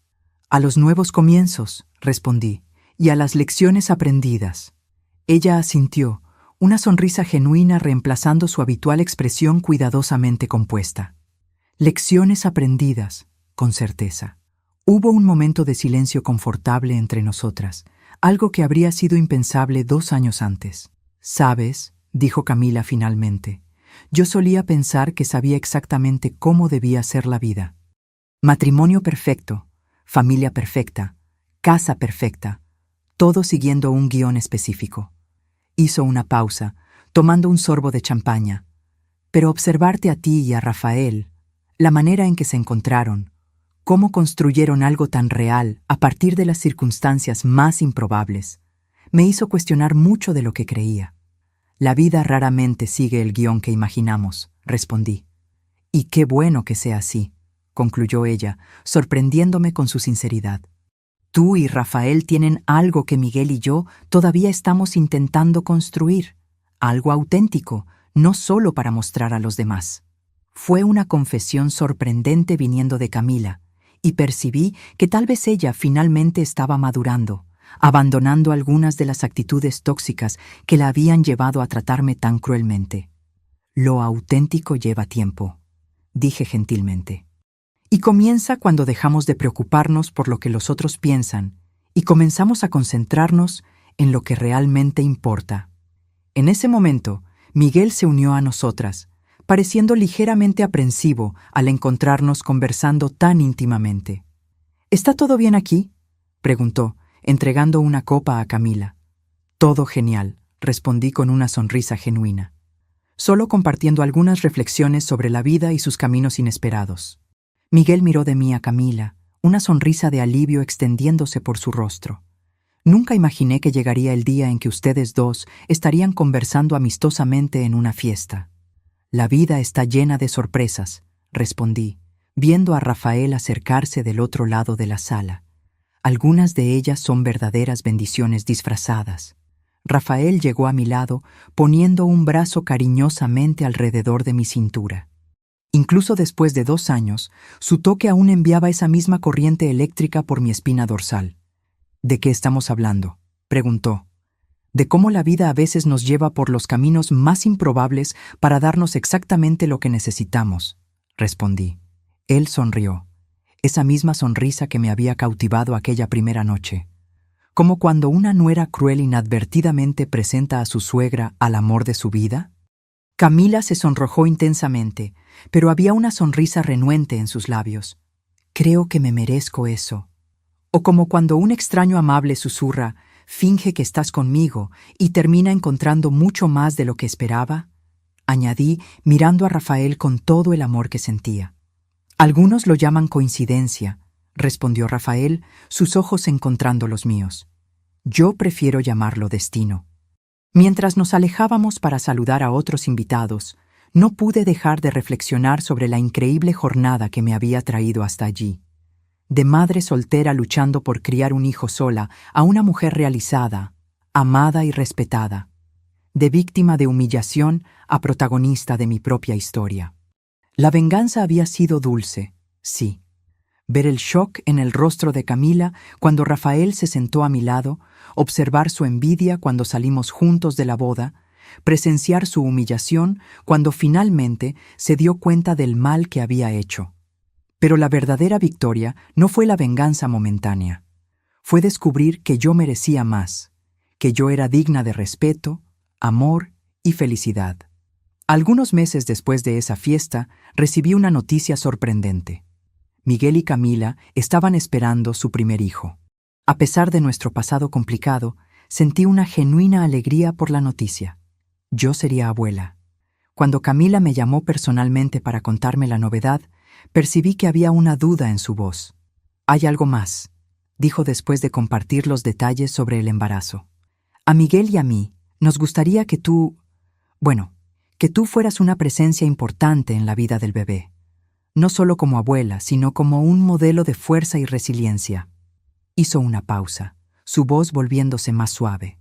A los nuevos comienzos, respondí, y a las lecciones aprendidas. Ella asintió, una sonrisa genuina reemplazando su habitual expresión cuidadosamente compuesta. Lecciones aprendidas, con certeza. Hubo un momento de silencio confortable entre nosotras, algo que habría sido impensable 2 años antes. «¿Sabes?», dijo Camila finalmente, «yo solía pensar que sabía exactamente cómo debía ser la vida. Matrimonio perfecto, familia perfecta, casa perfecta, todo siguiendo un guión específico». Hizo una pausa, tomando un sorbo de champaña. «Pero observarte a ti y a Rafael, la manera en que se encontraron, cómo construyeron algo tan real a partir de las circunstancias más improbables, me hizo cuestionar mucho de lo que creía. La vida raramente sigue el guión que imaginamos», respondí. «Y qué bueno que sea así», concluyó ella, sorprendiéndome con su sinceridad. «Tú y Rafael tienen algo que Miguel y yo todavía estamos intentando construir, algo auténtico, no solo para mostrar a los demás». Fue una confesión sorprendente viniendo de Camila, y percibí que tal vez ella finalmente estaba madurando, abandonando algunas de las actitudes tóxicas que la habían llevado a tratarme tan cruelmente. «Lo auténtico lleva tiempo», dije gentilmente. «Y comienza cuando dejamos de preocuparnos por lo que los otros piensan y comenzamos a concentrarnos en lo que realmente importa». En ese momento, Miguel se unió a nosotras, pareciendo ligeramente aprensivo al encontrarnos conversando tan íntimamente. «¿Está todo bien aquí?», preguntó, entregando una copa a Camila. «Todo genial», respondí con una sonrisa genuina, solo compartiendo algunas reflexiones sobre la vida y sus caminos inesperados. Miguel miró de mí a Camila, una sonrisa de alivio extendiéndose por su rostro. «Nunca imaginé que llegaría el día en que ustedes dos estarían conversando amistosamente en una fiesta». «La vida está llena de sorpresas», respondí, viendo a Rafael acercarse del otro lado de la sala. «Algunas de ellas son verdaderas bendiciones disfrazadas». Rafael llegó a mi lado, poniendo un brazo cariñosamente alrededor de mi cintura. Incluso después de 2 años, su toque aún enviaba esa misma corriente eléctrica por mi espina dorsal. «¿De qué estamos hablando?», preguntó. «De cómo la vida a veces nos lleva por los caminos más improbables para darnos exactamente lo que necesitamos», respondí. Él sonrió, esa misma sonrisa que me había cautivado aquella primera noche, como cuando una nuera cruel inadvertidamente presenta a su suegra al amor de su vida. Camila se sonrojó intensamente, pero había una sonrisa renuente en sus labios. Creo que me merezco eso. O como cuando un extraño amable susurra, finge que estás conmigo y termina encontrando mucho más de lo que esperaba, añadí, mirando a Rafael con todo el amor que sentía. Algunos lo llaman coincidencia, respondió Rafael, sus ojos encontrando los míos. Yo prefiero llamarlo destino. Mientras nos alejábamos para saludar a otros invitados, no pude dejar de reflexionar sobre la increíble jornada que me había traído hasta allí. De madre soltera luchando por criar un hijo sola a una mujer realizada, amada y respetada. De víctima de humillación a protagonista de mi propia historia. La venganza había sido dulce, sí. Ver el shock en el rostro de Camila cuando Rafael se sentó a mi lado, observar su envidia cuando salimos juntos de la boda, presenciar su humillación cuando finalmente se dio cuenta del mal que había hecho. Pero la verdadera victoria no fue la venganza momentánea. Fue descubrir que yo merecía más, que yo era digna de respeto, amor y felicidad. Algunos meses después de esa fiesta, recibí una noticia sorprendente. Miguel y Camila estaban esperando su primer hijo. A pesar de nuestro pasado complicado, sentí una genuina alegría por la noticia. Yo sería abuela. Cuando Camila me llamó personalmente para contarme la novedad, percibí que había una duda en su voz. «Hay algo más», dijo después de compartir los detalles sobre el embarazo. «A Miguel y a mí nos gustaría que tú fueras una presencia importante en la vida del bebé. No solo como abuela, sino como un modelo de fuerza y resiliencia». Hizo una pausa, su voz volviéndose más suave.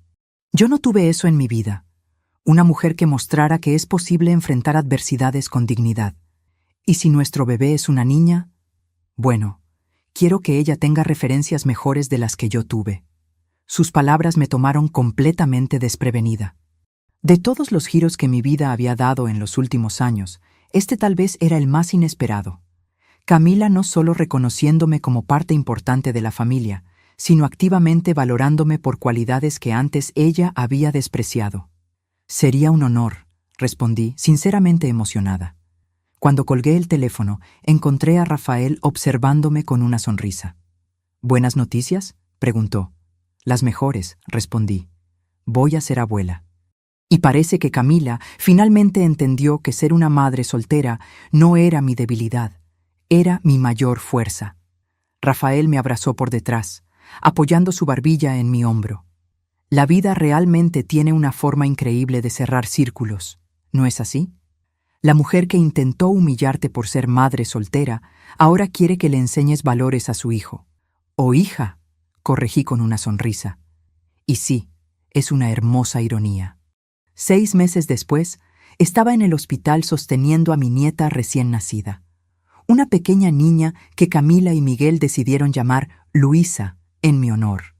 «Yo no tuve eso en mi vida. Una mujer que mostrara que es posible enfrentar adversidades con dignidad. Y si nuestro bebé es una niña, bueno, quiero que ella tenga referencias mejores de las que yo tuve». Sus palabras me tomaron completamente desprevenida. De todos los giros que mi vida había dado en los últimos años, este tal vez era el más inesperado. Camila no solo reconociéndome como parte importante de la familia, sino activamente valorándome por cualidades que antes ella había despreciado. «Sería un honor», respondí, sinceramente emocionada. Cuando colgué el teléfono, encontré a Rafael observándome con una sonrisa. «¿Buenas noticias?», preguntó. «Las mejores», respondí. «Voy a ser abuela». Y parece que Camila finalmente entendió que ser una madre soltera no era mi debilidad, era mi mayor fuerza. Rafael me abrazó por detrás, apoyando su barbilla en mi hombro. La vida realmente tiene una forma increíble de cerrar círculos, ¿no es así? La mujer que intentó humillarte por ser madre soltera ahora quiere que le enseñes valores a su hijo. «O hija», corregí con una sonrisa. Y sí, es una hermosa ironía. 6 meses después, estaba en el hospital sosteniendo a mi nieta recién nacida. Una pequeña niña que Camila y Miguel decidieron llamar Luisa en mi honor.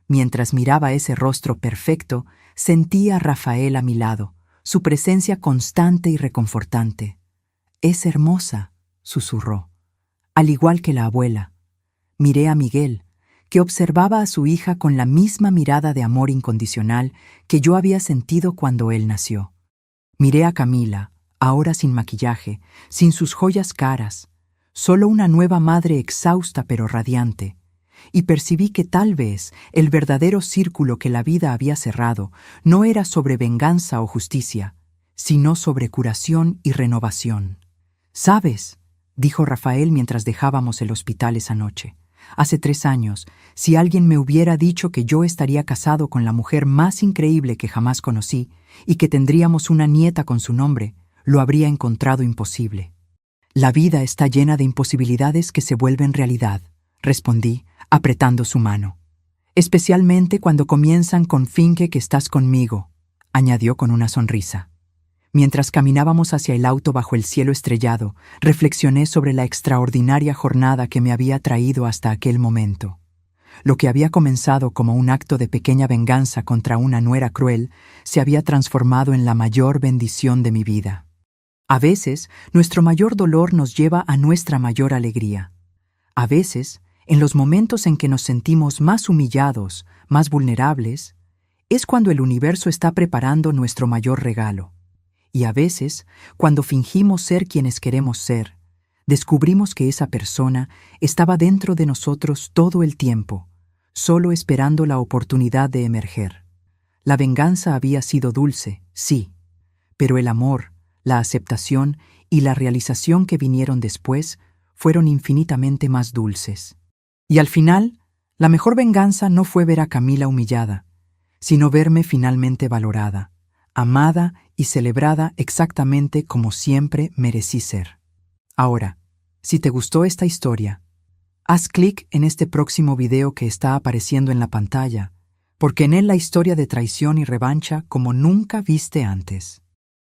Mientras miraba ese rostro perfecto, sentía a Rafael a mi lado, su presencia constante y reconfortante. «Es hermosa», susurró, al igual que la abuela. Miré a Miguel, que observaba a su hija con la misma mirada de amor incondicional que yo había sentido cuando él nació. Miré a Camila, ahora sin maquillaje, sin sus joyas caras, solo una nueva madre exhausta pero radiante, y percibí que tal vez el verdadero círculo que la vida había cerrado no era sobre venganza o justicia, sino sobre curación y renovación. «¿Sabes?», dijo Rafael mientras dejábamos el hospital esa noche. «Hace 3 años, si alguien me hubiera dicho que yo estaría casado con la mujer más increíble que jamás conocí y que tendríamos una nieta con su nombre, lo habría encontrado imposible». «La vida está llena de imposibilidades que se vuelven realidad», respondí, apretando su mano. «Especialmente cuando comienzan con finge que estás conmigo», añadió con una sonrisa. Mientras caminábamos hacia el auto bajo el cielo estrellado, reflexioné sobre la extraordinaria jornada que me había traído hasta aquel momento. Lo que había comenzado como un acto de pequeña venganza contra una nuera cruel se había transformado en la mayor bendición de mi vida. A veces, nuestro mayor dolor nos lleva a nuestra mayor alegría. A veces, en los momentos en que nos sentimos más humillados, más vulnerables, es cuando el universo está preparando nuestro mayor regalo. Y a veces, cuando fingimos ser quienes queremos ser, descubrimos que esa persona estaba dentro de nosotros todo el tiempo, solo esperando la oportunidad de emerger. La venganza había sido dulce, sí, pero el amor, la aceptación y la realización que vinieron después fueron infinitamente más dulces. Y al final, la mejor venganza no fue ver a Camila humillada, sino verme finalmente valorada, amada y celebrada exactamente como siempre merecí ser. Ahora, si te gustó esta historia, haz clic en este próximo video que está apareciendo en la pantalla, porque en él la historia de traición y revancha como nunca viste antes.